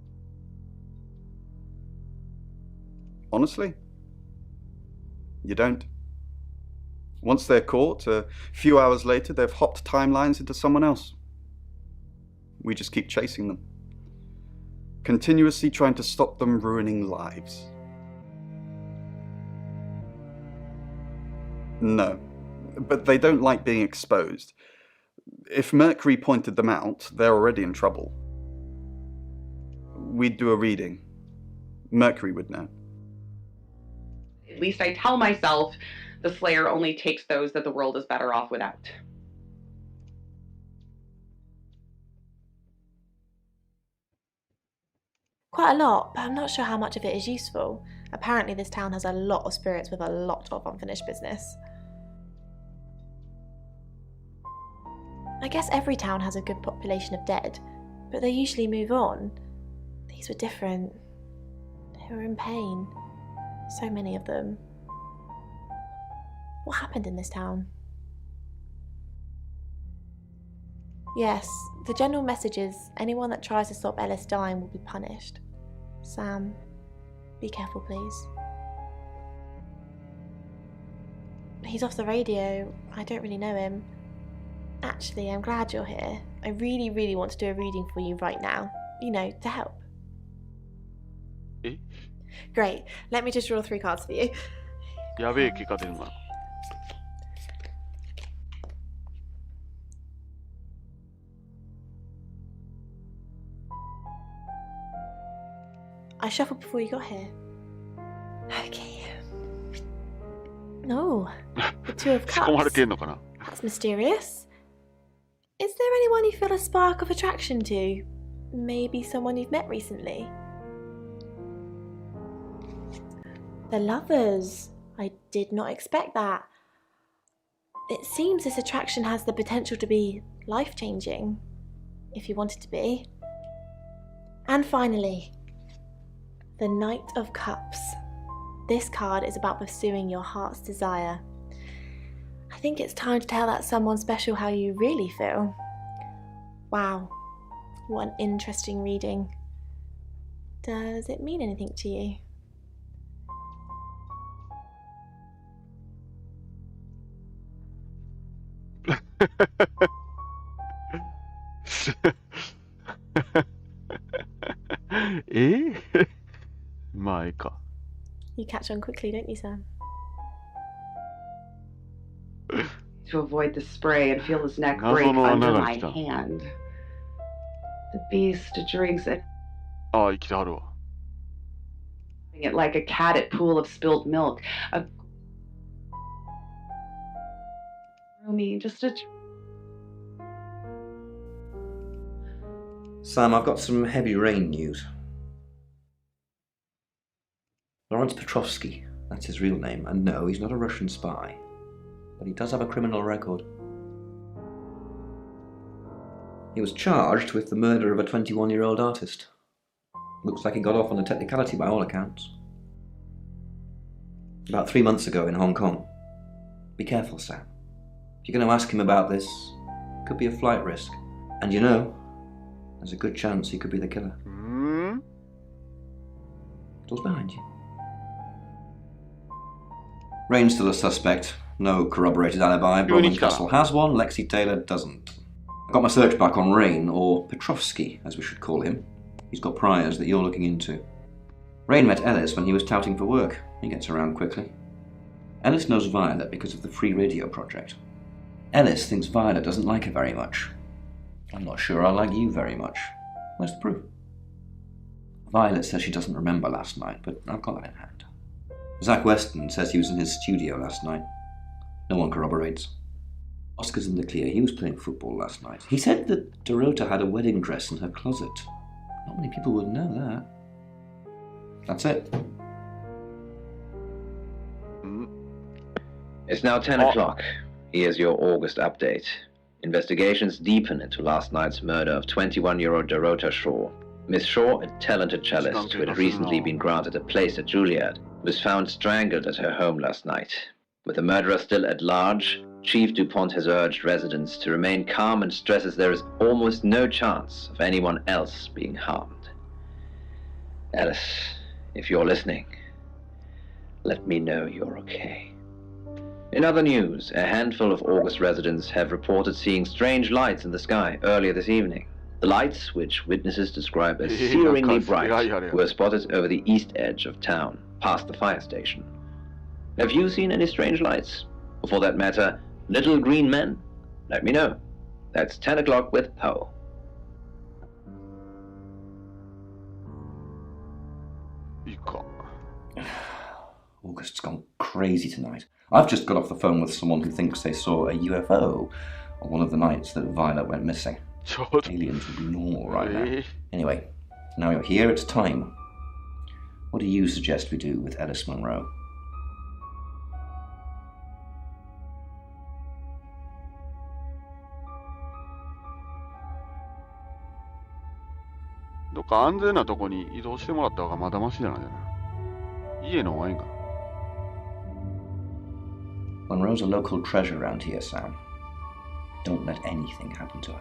Speaker 5: Honestly? You don't. Once they're caught, a few hours later, they've hopped timelines into someone else. We just keep chasing them. Continuously trying to stop them ruining lives. No, but they don't like being exposed. If Mercury pointed them out, they're already in trouble. We'd do a reading. Mercury would know.
Speaker 18: At least I tell myself the Slayer only takes those that the world is better off without.
Speaker 10: Quite a lot, but I'm not sure how much of it is useful. Apparently this town has a lot of spirits with a lot of unfinished business. I guess every town has a good population of dead, but they usually move on. These were different. They were in pain. So many of them. What happened in this town? Yes, the general message is anyone that tries to stop Ellis dying will be punished. Sam, be careful please. He's off the radio. I don't really know him. Actually, I'm glad you're here. I really, really want to do a reading for you right now. You know, to help. Great. Let me just draw 3 cards for you.
Speaker 1: やべえ結果出るな。
Speaker 10: I shuffled before you got here. Okay. No. The 2 of Cups.
Speaker 1: 仕込まれてんのかな?
Speaker 10: That's mysterious. Is there anyone you feel a spark of attraction to? Maybe someone you've met recently? The Lovers. I did not expect that. It seems this attraction has the potential to be life-changing, if you want it to be. And finally, the Knight of Cups. This card is about pursuing your heart's desire. I think it's time to tell that someone special how you really feel. Wow, what an interesting reading. Does it mean anything to you? You catch on quickly, don't you, Sam?
Speaker 18: To avoid the spray and feel his neck break under my hand. The beast drinks it. It like a cat at pool of spilled milk. Just a.
Speaker 9: Sam, I've got some heavy rain news. Lawrence Petrovsky, that's his real name, and no, he's not a Russian spy. But he does have a criminal record. He was charged with the murder of a 21-year-old artist. Looks like he got off on a technicality by all accounts. About 3 months ago in Hong Kong. Be careful, Sam. If you're going to ask him about this, it could be a flight risk. And you know, there's a good chance he could be the killer. Door's behind you. Rain's still a suspect. No corroborated alibi. Bromley Castle has one, Lexi Taylor doesn't. I got my search back on Rain, or Petrovsky, as we should call him. He's got priors that you're looking into. Rain met Ellis when he was touting for work. He gets around quickly. Ellis knows Violet because of the free radio project. Ellis thinks Violet doesn't like her very much. I'm not sure I like you very much. Where's the proof? Violet says she doesn't remember last night, but I've got that in hand. Zach Weston says he was in his studio last night. No one corroborates. Oscar's in the clear. He was playing football last night. He said that Dorota had a wedding dress in her closet. Not many people would know that. That's it.
Speaker 3: It's now 10 o'clock. Here's your August update. Investigations deepen into last night's murder of 21-year-old Dorota Shaw. Miss Shaw, a talented cellist who had recently been granted a place at Juilliard, was found strangled at her home last night. With the murderer still at large, Chief DuPont has urged residents to remain calm and stresses there is almost no chance of anyone else being harmed. Alice, if you're listening, let me know you're okay. In other news, a handful of August residents have reported seeing strange lights in the sky earlier this evening. The lights, which witnesses describe as searingly bright, were spotted over the east edge of town, past the fire station. Have you seen any strange lights? Or for that matter, little green men? Let me know. That's 10 o'clock with Poe.
Speaker 9: August's gone crazy tonight. I've just got off the phone with someone who thinks they saw a UFO on one of the nights that Violet went missing. Aliens would be normal right now. Anyway, now you're here, it's time. What do you suggest we do with Ellis Monroe?
Speaker 1: どっか安全なとこに移動してもらった方がまだマシじゃないかな。家の方がいいんかな。
Speaker 9: Monroe's a local treasure around here, Sam. Don't let anything happen to her.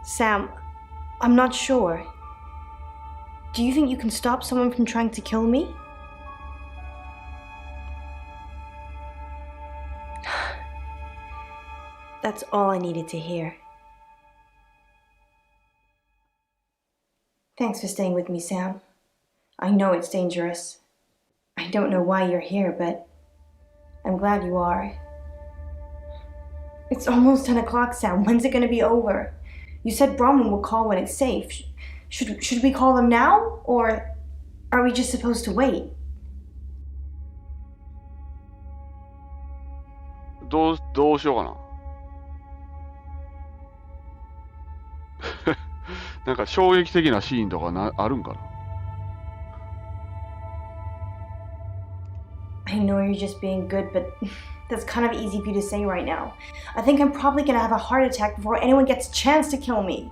Speaker 4: Sam, I'm not sure. Do you think you can stop someone from trying to kill me? That's all I needed to hear. Thanks for staying with me, Sam. I know it's dangerous. I don't know why you're here, but I'm glad you are. It's almost 10 o'clock, Sam. When's it going to be over? You said Bronwyn will call when it's safe. Should we call them now? Or are we just supposed to wait?
Speaker 1: どうしようかな。なんか衝撃的なシーンとかあるんかな。
Speaker 4: I know you're just being good, but that's kind of easy for you to say right now. I think I'm probably gonna have a heart attack before anyone gets a chance to kill me.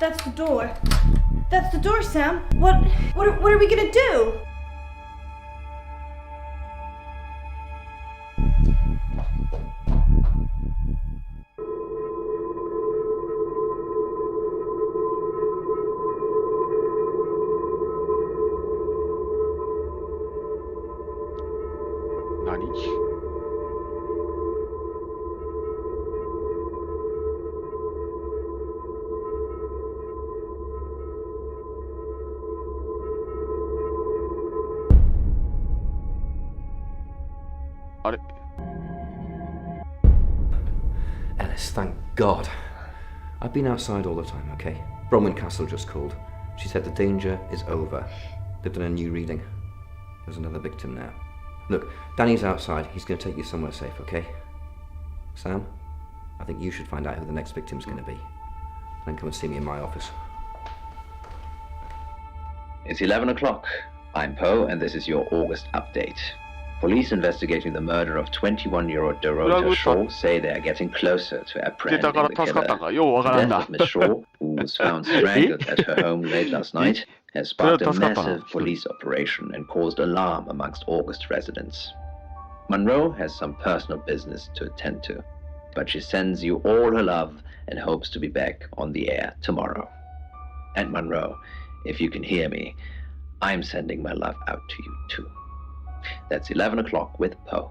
Speaker 4: That's the door. That's the door, Sam. What are we gonna do?
Speaker 9: Ellis, thank God. I've been outside all the time, okay? Bronwyn Castle just called. She said the danger is over. They've done a new reading. There's another victim now. Look, Danny's outside. He's going to take you somewhere safe, okay? Sam, I think you should find out who the next victim's going to be. Then come and see me in my office.
Speaker 3: It's 11 o'clock. I'm Poe, and this is your August update. Police investigating the murder of 21-year-old Dorota Shaw say they are getting closer to apprehending the killer. The death of Miss Shaw, who was found strangled at her home late last night, has sparked a massive police operation and caused alarm amongst August residents. Monroe has some personal business to attend to, but she sends you all her love and hopes to be back on the air tomorrow. And Monroe, if you can hear me, I'm sending my love out to you too. That's 11 o'clock with Poe.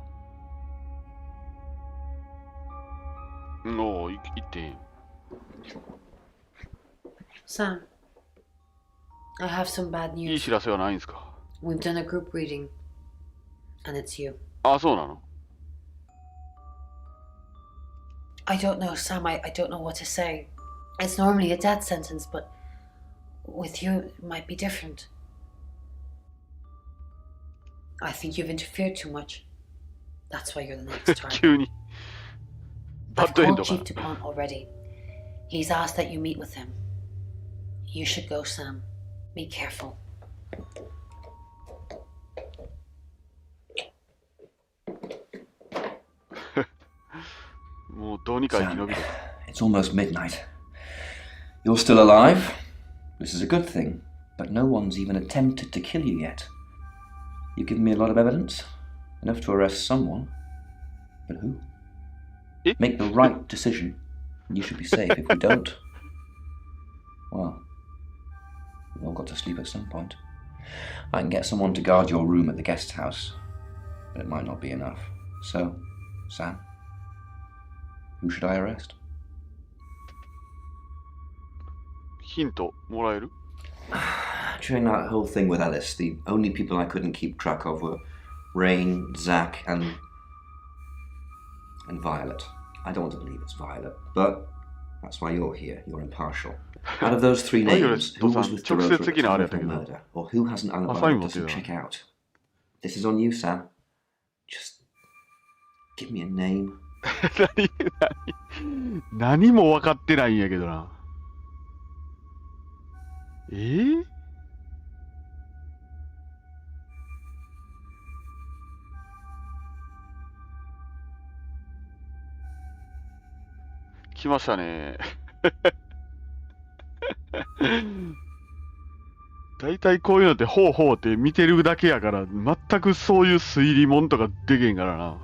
Speaker 1: No, 言っていい。
Speaker 7: Sam, I have some bad
Speaker 1: いい
Speaker 7: news.
Speaker 1: 知らせはないんですか？
Speaker 7: We've done a group reading, and it's you.
Speaker 1: あ、そうなの？
Speaker 7: I don't know, Sam. I don't know what to say. It's normally a death sentence, but with you, it might be different. I think you've interfered too much. That's why you're the next target.
Speaker 1: 急に。バ
Speaker 7: I've
Speaker 1: ッドエンド
Speaker 7: called
Speaker 1: か
Speaker 7: Chief DuPont already. He's asked that you meet with him. You should go, Sam. Be careful.
Speaker 9: Sam, it's almost midnight. You're still alive. This is a good thing, but no one's even attempted to kill you yet. You've given me a lot of evidence, enough to arrest someone. But who? Make the right decision, and you should be safe. If you don't, well, we've all got to sleep at some point. I can get someone to guard your room at the guest house, but it might not be enough. So, Sam, who should I arrest?
Speaker 1: ヒントもらえる？
Speaker 9: During that whole thing with Alice, the only people I couldn't keep track of were Rain, Zach, and Violet. I don't want to believe it's Violet, but that's why you're here. You're impartial. Out of those three names, who was with Dorota at the time of her murder, or who has an alibi that doesn't check out? This is on you, Sam. Just give me a name.
Speaker 1: 何も分かってないんやけどな。来ましたね。大体こういうのってほうほうって見てるだけやから全くそういう推理もんとかでけんからな。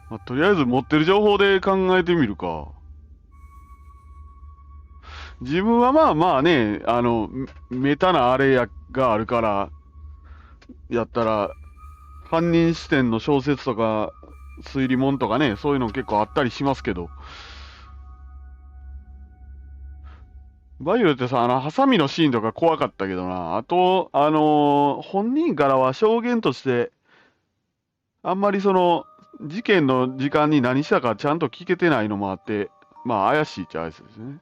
Speaker 1: まあ、とりあえず持ってる情報で考えてみるか。自分はまあまあね、メタなあれがあるから、やったら、犯人視点の小説とか、推理もんとかね、そういうの結構あったりしますけど。バイオレってさ、ハサミのシーンとか怖かったけどな。あと、本人からは証言として、あんまり事件の時間に何したかちゃんと聞けてないのもあって、まあ怪しいっちゃ怪しいですね。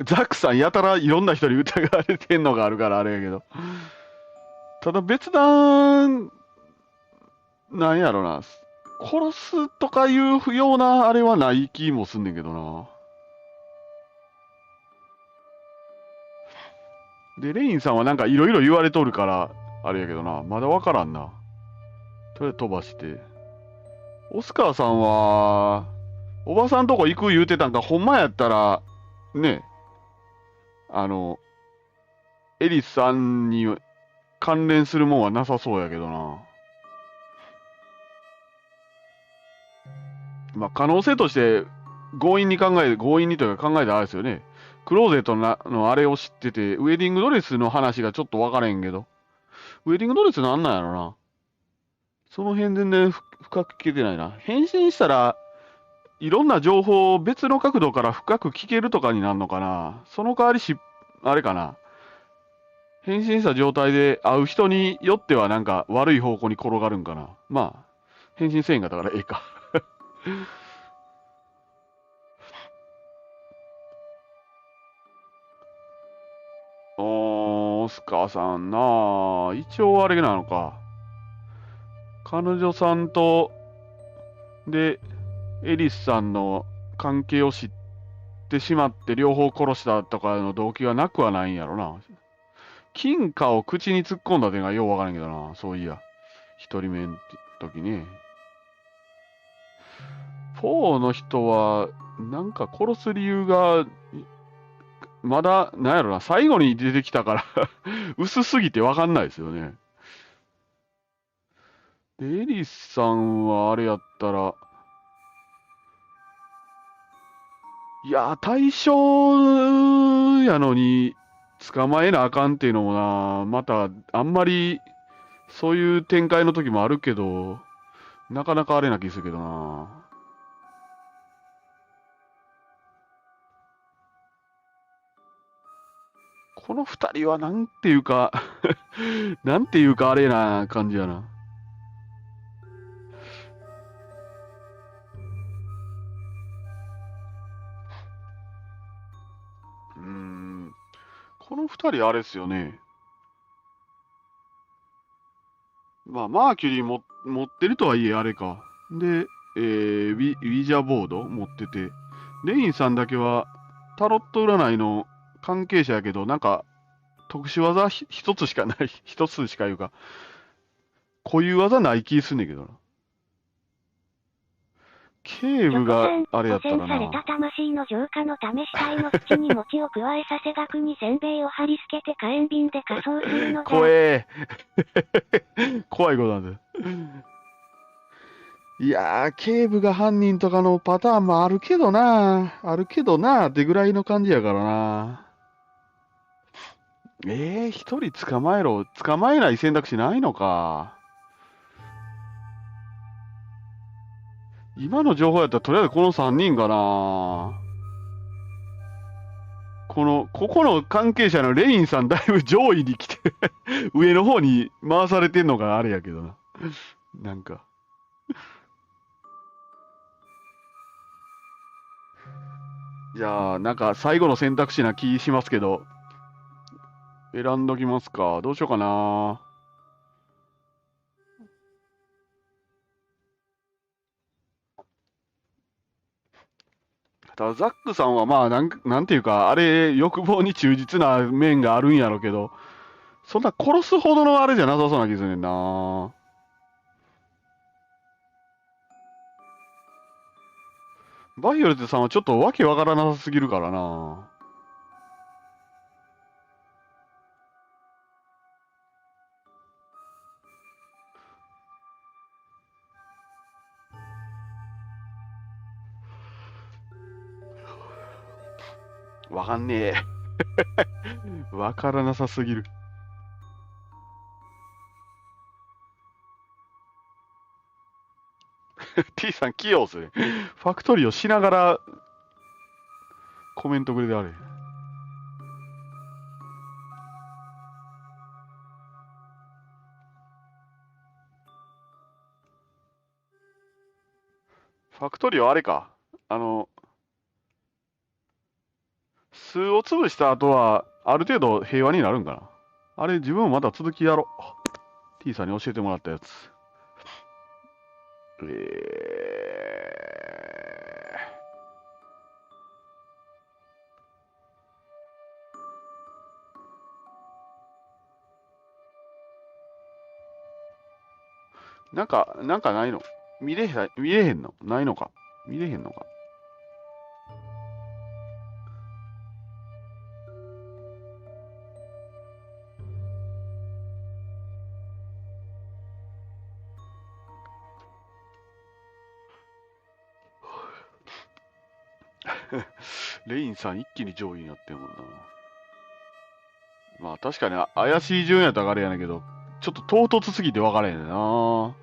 Speaker 1: ザックさんやたらいろんな人に疑われてんのがあるからあれやけど。ただ別段、なんやろな。殺すとかいうようなあれはない気もすんねんけどな。で、レインさんはなんかいろいろ言われとるから、あれやけどな。まだわからんな。とりあえず飛ばして。オスカーさんは、おばさんとこ行く言うてたんか、ほんまやったら、ね、エリスさんに関連するもんはなさそうやけどな。まあ、可能性として、強引にというか考えたらあれですよね。クローゼットのあれを知ってて、ウェディングドレスの話がちょっと分からへんけど、ウェディングドレスなんなんやろな。その辺全然深く聞けてないな。返信したら、いろんな情報を別の角度から深く聞けるとかになるのかな。その代わりあれかな。返信した状態で会う人によってはなんか悪い方向に転がるんかな。まあ、返信せんかったからええか。オスカーさんなあ、一応あれなのか。彼女さんと、で、エリスさんの関係を知ってしまって両方殺したとかの動機はなくはないんやろな。金貨を口に突っ込んだ点がようわからんけどな。そういや。一人目の時ね。4の人は、なんか殺す理由が、まだ、なんやろな、最後に出てきたから薄すぎてわかんないですよね。で、エリスさんはあれやったら、いや、対象やのに捕まえなあかんっていうのもな、またあんまりそういう展開の時もあるけど、なかなかあれな気するけどな。この二人はなんていうかなんていうかあれな感じやな。この二人あれっすよね。まあ、マーキュリー持ってるとはいえあれか。で、ウィジャーボード持ってて。レインさんだけはタロット占いの関係者やけど、なんか特殊技一つしかない、一つしかいうか、固有技ない気すんねんけどな。警部があれやったらな。
Speaker 2: 汚染された魂の浄化のため死体の土に餅を加えさせ額にせんべいを貼り付けて火炎瓶で仮装するのだ。
Speaker 1: 怖え怖いことなんだよ。いやー、警部が犯人とかのパターンもあるけどなってぐらいの感じやからな。一人捕まえない選択肢ないのか。今の情報やったらとりあえずこの3人かな。ここの関係者のレインさんだいぶ上位に来て上の方に回されてんのがあれやけどな。なんか。じゃあ、なんか最後の選択肢な気しますけど、選んどきますか。どうしようかな。ただ、ザックさんはまあ、なんていうか、あれ、欲望に忠実な面があるんやろうけど、そんな殺すほどのあれじゃなさそうな気するねんな。バイオレットさんはちょっとわけわからなさすぎるからな。わかんねえ。わからなさすぎる。T さん器用っすね。ファクトリーをしながらコメントくれてあれ。ファクトリーはあれか。数を潰した後は、ある程度平和になるんかな。あれ、自分もまた続きやろ。T さんに教えてもらったやつ。なんかないの？見れへんの？ないのか？見れへんのか？レインさん一気に上位になってんもんな。まあ確かに怪しい順やったらあれやねんけど、ちょっと唐突すぎて分からへんねんな。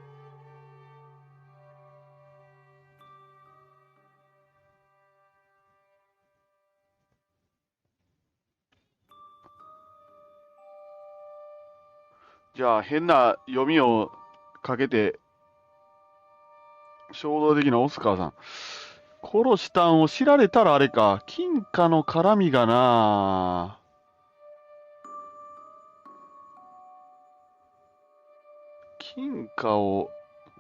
Speaker 1: じゃあ変な読みをかけて、衝動的なオスカーさん。殺したんを知られたらあれか、金貨の絡みがな。金貨を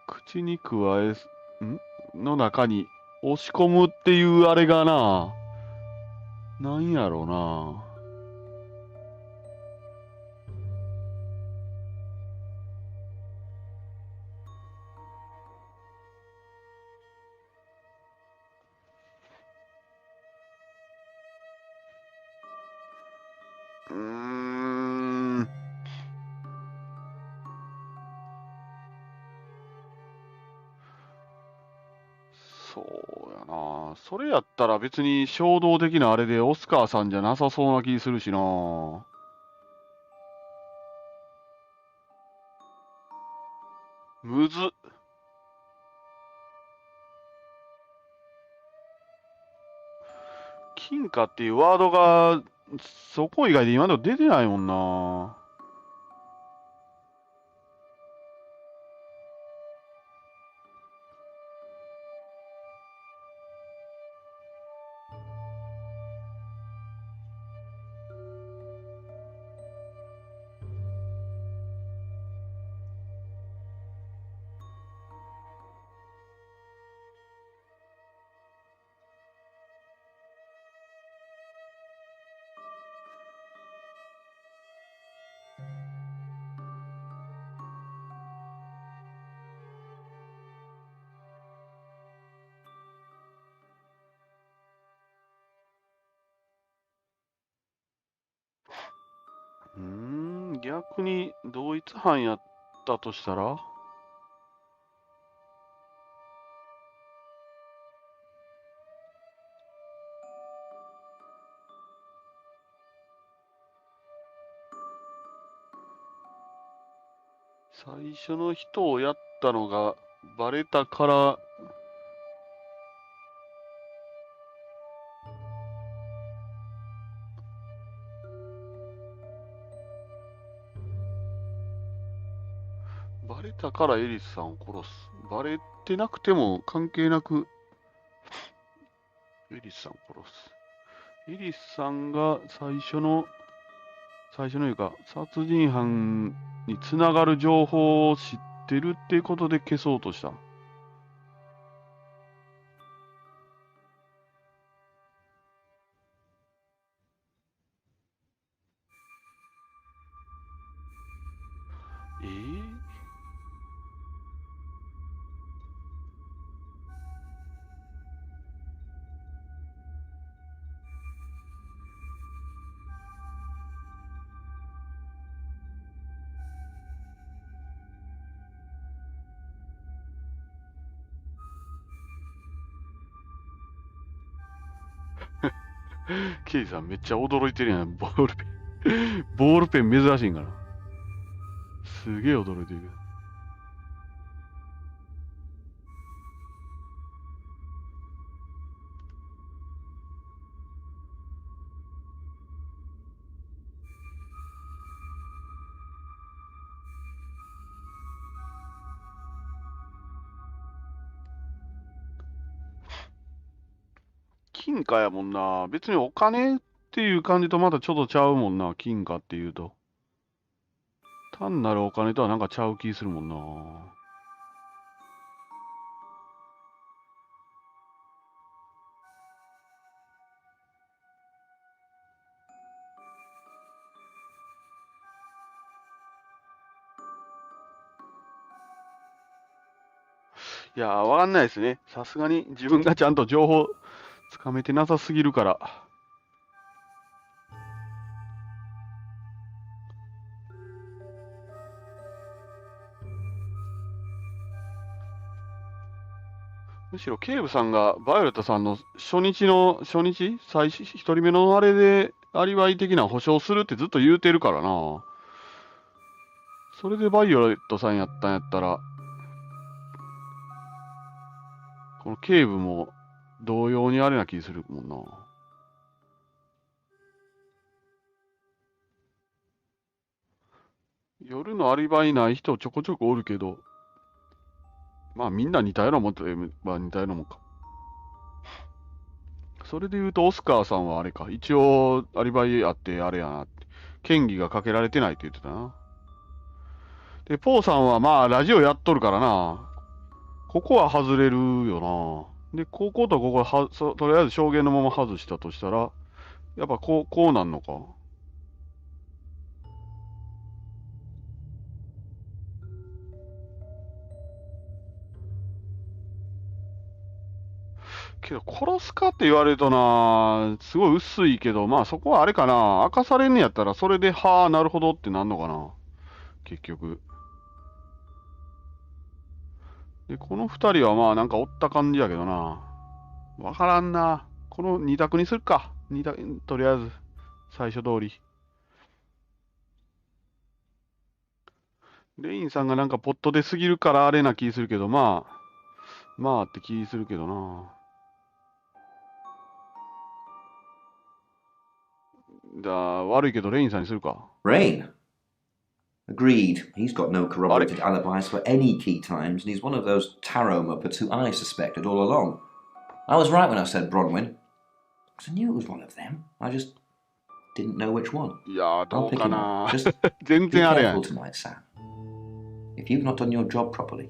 Speaker 1: 口に加え、の中に押し込むっていうあれがな。なんやろうな。そうやな。それやったら別に衝動的なあれでオスカーさんじゃなさそうな気するしな。むずっ。金貨っていうワードがそこ以外で今の出てないもんな。逆に同一犯やったとしたら最初の人をやったのがバレたからエリスさんを殺す。バレてなくても関係なくエリスさんを殺す。エリスさんが最初のいうか、殺人犯につながる情報を知ってるっていうことで消そうとした。ケイさんめっちゃ驚いてるやん。ボールペン。ボールペン珍しいんかな。すげえ驚いてるけど。金貨やもんな。別にお金っていう感じとまたちょっとちゃうもんな。金貨っていうと。単なるお金とはなんかちゃう気するもんな。いやー、わかんないですね。さすがに自分がちゃんと情報つかめてなさすぎるから。むしろ警部さんがバイオレットさんの初日一人目のあれでアリバイ的な保証するってずっと言うてるからな。それでバイオレットさんやったんやったら、この警部も同様にあれな気するもんな。夜のアリバイない人ちょこちょこおるけど、まあみんな似たようなもんといえば似たようなもんか。それで言うとオスカーさんはあれか。一応アリバイあってあれやなって。嫌疑がかけられてないって言ってたな。で、ポーさんはまあラジオやっとるからな。ここは外れるよな。で、こことこことりあえず証言のまま外したとしたら、やっぱこうなんのか。けど、殺すかって言われるとな、すごい薄いけど、まあそこはあれかな、明かされんねやったら、それで、はあ、なるほどってなんのかな、結局。で、この二人はまあなんかおった感じやけどな。わからんな。この二択にするか。とりあえず、最初通り。レインさんがなんかポットで過ぎるからあれな気するけど、まあって気するけどな。悪いけどレインさんにするか。
Speaker 9: Rain? Agreed. He's got no corroborated alibis for any key times, and he's one of those tarot muppets who I suspected all along. I was right when I said Bronwyn. Because I knew it was one of them. I just didn't know which one.
Speaker 1: いやー、どうかな。
Speaker 9: Just
Speaker 1: 全
Speaker 9: be
Speaker 1: 然あれやん。
Speaker 9: careful tonight, Sam. If you've not done your job properly,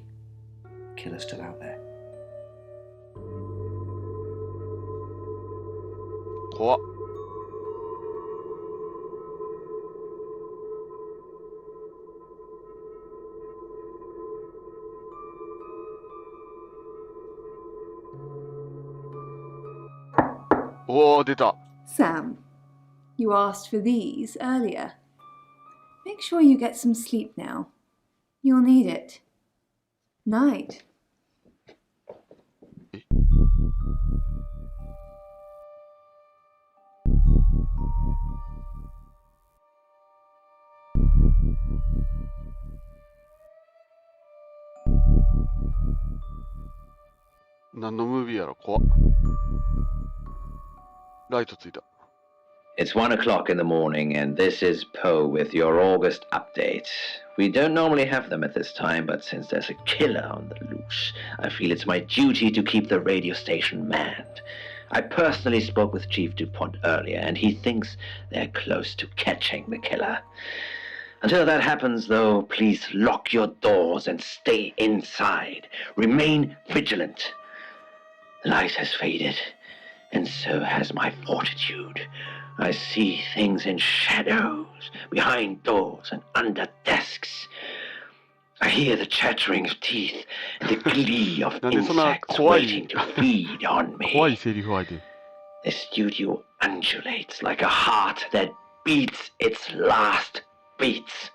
Speaker 9: killer's still out there.
Speaker 1: 怖っ。おー、出た。
Speaker 6: Sam, you asked for these earlier. Make sure you get some sleep now. You'll need it. Night.
Speaker 3: It's 1 o'clock in the morning, and this is Poe with your August update. We don't normally have them at this time, but since there's a killer on the loose, I feel it's my duty to keep the radio station manned. I personally spoke with Chief DuPont earlier, and he thinks they're close to catching the killer. Until that happens, though, please lock your doors and stay inside. Remain vigilant. The light has faded, and so has my fortitude. I see things in shadows, behind doors and under desks. I hear the chattering of teeth and the glee of insects waiting to feed on me. The studio undulates like a heart that beats its last beats.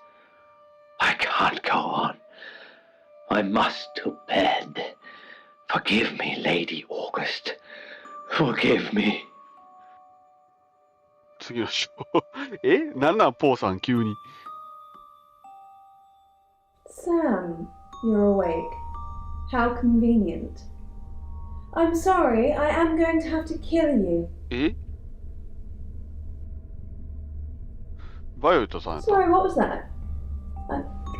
Speaker 3: I can't go on. I must to bed. Forgive me, Lady August. Forgive me.
Speaker 1: 次の章。なんなん、ポーさん、急に。
Speaker 6: Sam, you're awake. How convenient. I'm sorry, I am going to have to kill you. Sorry, what was that?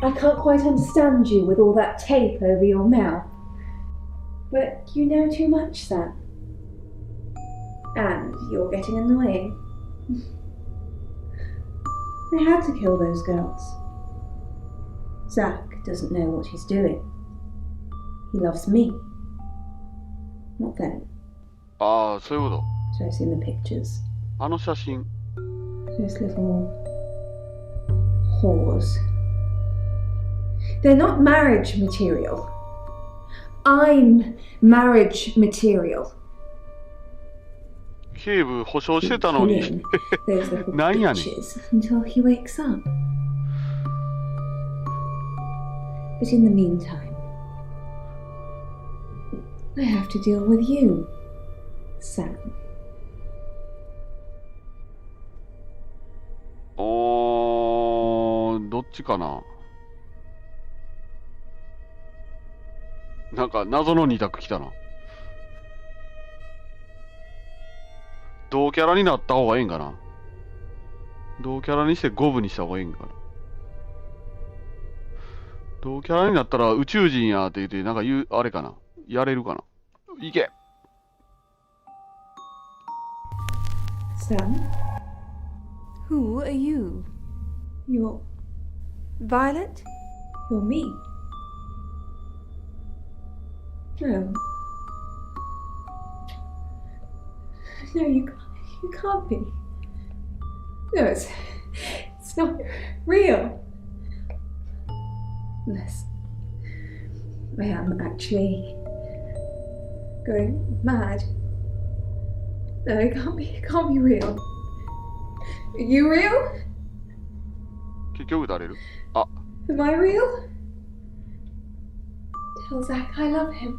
Speaker 6: I can't quite understand you with all that tape over your mouth. But you know too much, Sam. And you're getting annoying. I had to kill those girls. Zach doesn't know what he's doing. He loves me, not them.
Speaker 1: ああ、そういうこ
Speaker 6: So I've seen the pictures.
Speaker 1: と。あの写真。
Speaker 6: Those little whores. They're not marriage material. I'm marriage material.
Speaker 1: 警部保証してたのに。
Speaker 6: Those little
Speaker 1: なんやねん。
Speaker 6: bitches until he wakes up. But in the meantime, I have to deal with you, Sam.
Speaker 1: どっちかな。なんか謎の2択来たな。同キャラになった方がいいんかな。同キャラにして5部にした方がいいんかな。同キャラになったら宇宙人やって言って、なんか言う、あれかな。やれるかな。いけ。
Speaker 6: Sam? Who are you? You're Violet? You're me. No. No, you can't be. No, it's not real. Unless I am actually going mad. No, it can't be real. Are you real?
Speaker 1: 結局誰る？あ。
Speaker 6: Am I real? Tell Zach I love him.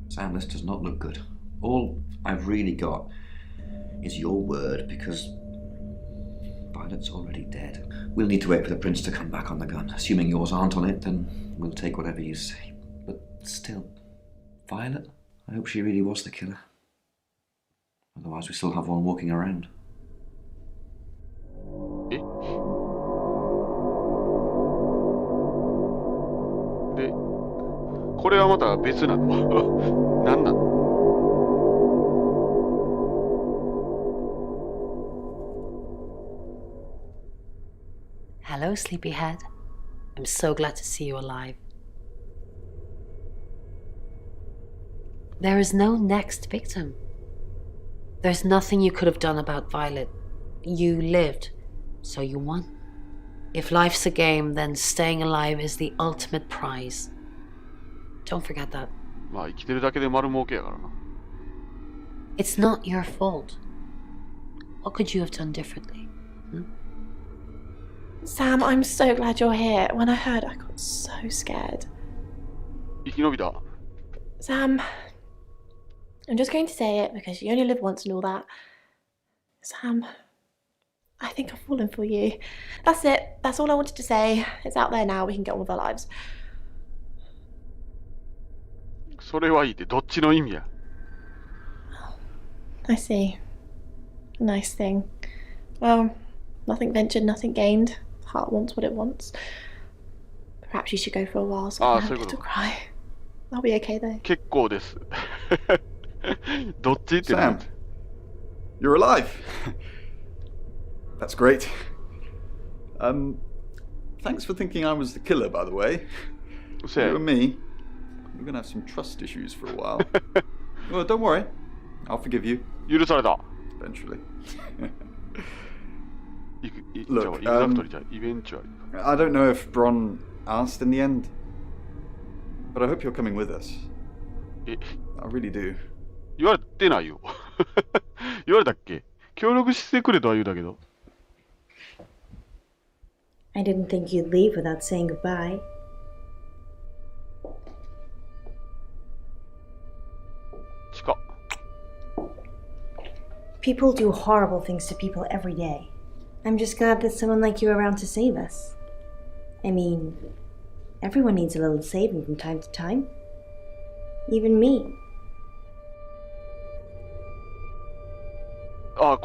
Speaker 9: Sam, this does not look good. All I've really got is your word, because Violet's already dead. We'll need to wait for the prints to come back on the gun. Assuming yours aren't on it, then we'll take whatever you say. But still, Violet? I hope she really was the killer. Otherwise we still have one walking around.
Speaker 1: え？で、これはまた別なの？何なの？
Speaker 7: Hello, sleepyhead. I'm so glad to see you alive. There is no next victim. There's nothing you could have done about Violet. You lived, so you won. If life's a game, then staying alive is the ultimate prize. Don't forget that.
Speaker 1: まあ生きてるだけで丸儲けやからな。
Speaker 7: It's not your fault. What could you have done differently?
Speaker 10: Sam, I'm so glad you're here. When I heard, I got so scared.
Speaker 1: 生き延びた。
Speaker 10: Sam, I'm just going to say it because you only live once and all that. Sam, I think I've fallen for you. That's it. That's all I wanted to say. It's out there now. We can get on with our lives.
Speaker 1: それはいいってどっちの意味や。
Speaker 10: I see. Nice thing. Well, nothing ventured, nothing gained. Heart wants what it wants. Perhaps you should go for a while so I don't get to cry. I'll be okay though.
Speaker 1: 結構です。どっちって
Speaker 5: Sam, you're alive. That's great. Thanks for thinking I was the killer, by the way. You and me, we're gonna have some trust issues for a while. Well, don't worry. I'll forgive you.
Speaker 1: 許された。
Speaker 5: Eventually.
Speaker 1: Look,
Speaker 5: I don't know if Bron asked in the end, but I hope you're coming with us. I really do.
Speaker 1: 言われてないよ。言われたっけ？協力してくれとは言うだけど。
Speaker 4: I didn't think you'd leave without saying goodbye. People do horrible things to people every day. I'm just glad there's someone like you around to save us. I mean, everyone needs a little saving from time to time. Even me.
Speaker 1: あ、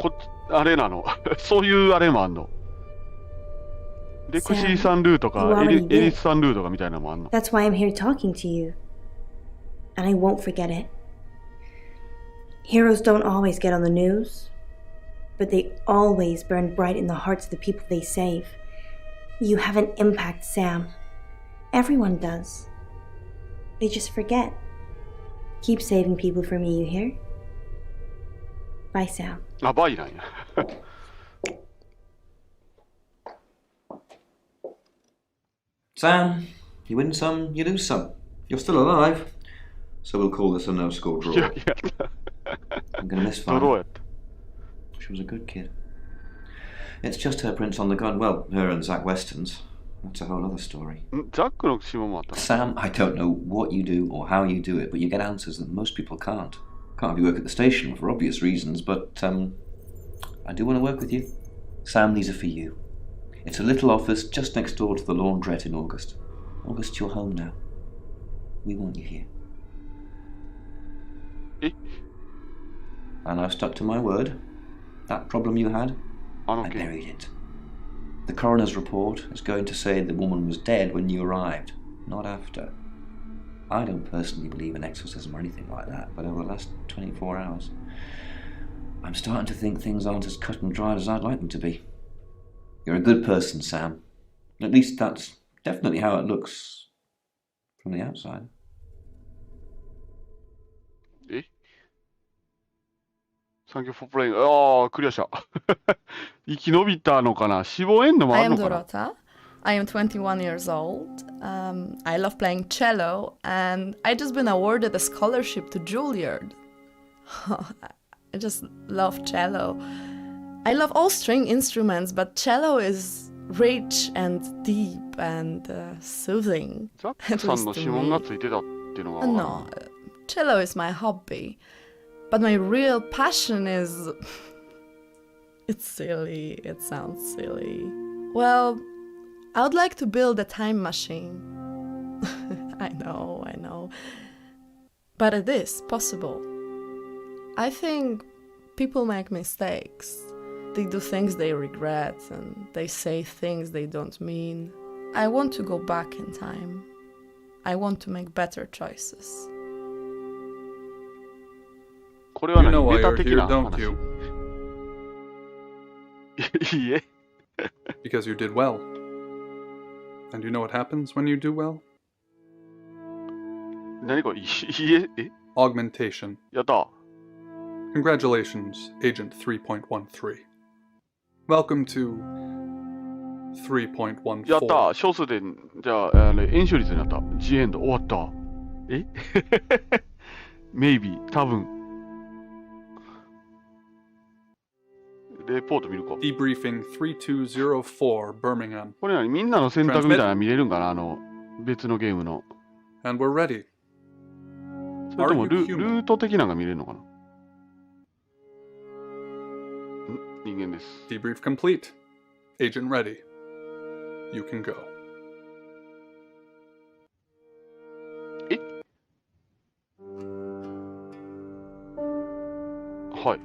Speaker 1: あれなの。そういうあれもあんの。レクシーさんルーとかエリスさんルーとかみたいなのもあんの。
Speaker 4: That's why I'm here talking to you. And I won't forget it. Heroes don't always get on the news, but they always burn bright in the hearts of the people they save. You have an impact, Sam. Everyone does. They just forget. Keep saving people for me, you hear? Bye, Sam.
Speaker 1: あ、バイなんや。
Speaker 9: Sam, you win some, you lose some. You're still alive. So we'll call this a no-score draw. I'm gonna miss Violet. She was a good kid. It's just her prints on the gun. Well, her and Zach Weston's. That's a whole other story. Sam, I don't know what you do or how you do it, but you get answers that most people can't. Can't have you work at the station for obvious reasons, but I do want to work with you. Sam, these are for you. It's a little office just next door to the laundrette in August. August, you're home now. We want you here. And I've stuck to my word. That problem you had, I buried it. The coroner's report is going to say the woman was dead when you arrived, not after. I don't personally believe in exorcism or anything like that, but over the last 24 hours, I'm starting to think things aren't as cut and dried as I'd like them to be. You're a good person, Sam. At least that's definitely how it looks from the outside.
Speaker 1: Thank you for playing. ああ、クリアした。生き延びたのかな？死亡エンドもあるのかな？
Speaker 19: I am Dorota. I am 21 years old. I love playing cello, and I just been awarded a scholarship to Juilliard. I just love cello. I love all string instruments, but cello is rich and deep and soothing.
Speaker 1: ザックさんの指紋がついてたっていうのは。
Speaker 19: No, cello is my hobby. But my real passion is... It's silly, it sounds silly. Well, I would like to build a time machine. I know. But it is possible. I think People make mistakes. They do things they regret and they say things they don't mean. I want to go back in time. I want to make better choices.
Speaker 1: これは何？
Speaker 11: You know why
Speaker 1: ネタ
Speaker 11: you're
Speaker 1: 的
Speaker 11: here,
Speaker 1: な
Speaker 11: don't
Speaker 1: 話。
Speaker 11: you?
Speaker 1: いいえ。
Speaker 11: Because you did well. And you know what happens when you do well?
Speaker 1: 何これ？いいえ？え？
Speaker 11: Augmentation.
Speaker 1: やった。
Speaker 11: Congratulations, Agent 3.13. Welcome to 3.14.
Speaker 1: やった。小数点、じゃあ、円周率になった。ジエンド終わった。え？Maybe 多分。レポート見るか。
Speaker 11: Debriefing 3204 Birmingham.
Speaker 1: これ何？みんなの選択みたいなの見れるんかな、別のゲームの。
Speaker 11: And we're ready.
Speaker 1: それともルート的なのが見れるのかな。人間です。
Speaker 11: Debrief complete. Agent ready. You can go.
Speaker 1: え？はい。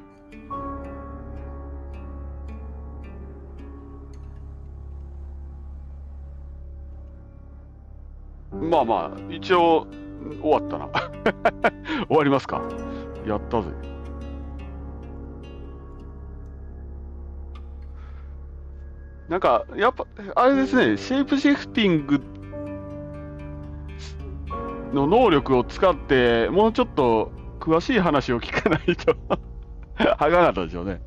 Speaker 1: まあまあ、一応、終わったな。終わりますか。やったぜ。なんか、やっぱ、あれですね、シェイプシフティングの能力を使って、もうちょっと詳しい話を聞かないとはがなかったでしょうね。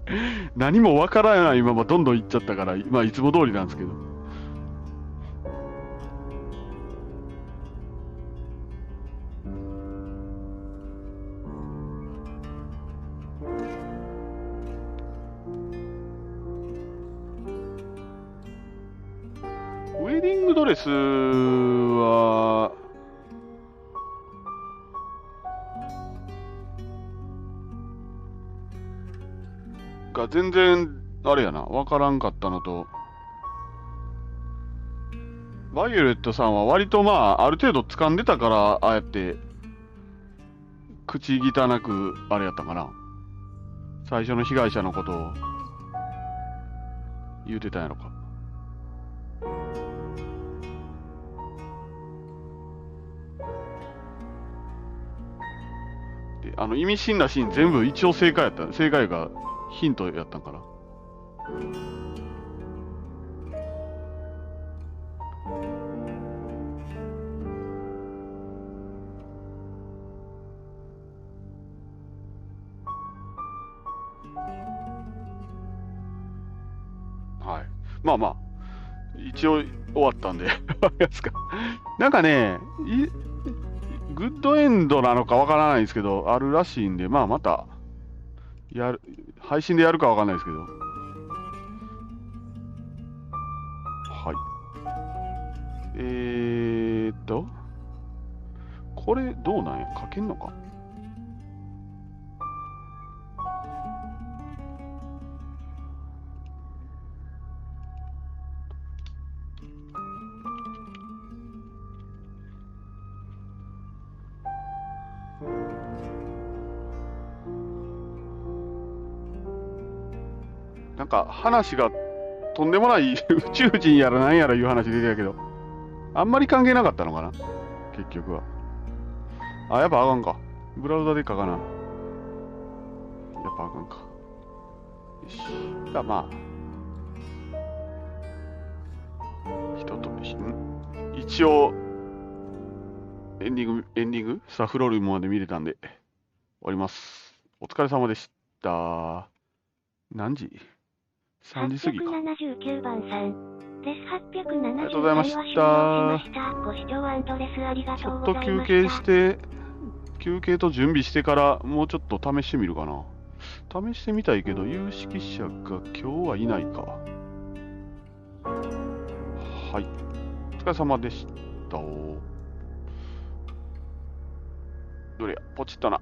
Speaker 1: 何もわからないままどんどん行っちゃったから、まあ、いつも通りなんですけど。ウェディングドレスは、が全然、あれやな、わからんかったのと、バイオレットさんは割とまあ、ある程度掴んでたから、ああやって、口汚く、あれやったかな。最初の被害者のことを、言うてたんやろか。意味深なシーン全部一応正解やった。正解がヒントやったんかな。はい。まあまあ、一応終わったんで、わかりますか。なんかね、グッドエンドなのかわからないですけど、あるらしいんで、まあまた、配信でやるかわかんないですけど。はい。これどうなんや？書けんのか？なんか話がとんでもない宇宙人やらなんやらいう話出てたけど、あんまり関係なかったのかな結局は。あ、やっぱあかんか。ブラウザで書かな。やっぱあかんか。よし。じゃあまあ、一応、エンディングスタッフロールまで見れたんで、終わります。お疲れ様でした。何時？3時過ぎか。
Speaker 2: 879番さんです。870
Speaker 1: ありがとうございました。
Speaker 2: ご視聴レスありがとうご
Speaker 1: ちょっと
Speaker 2: ざいました。
Speaker 1: 休憩して、休憩と準備してからもうちょっと試してみるかな。試してみたいけど、有識者が今日はいないか。はい。お疲れ様でした。どれや、ポチッとな。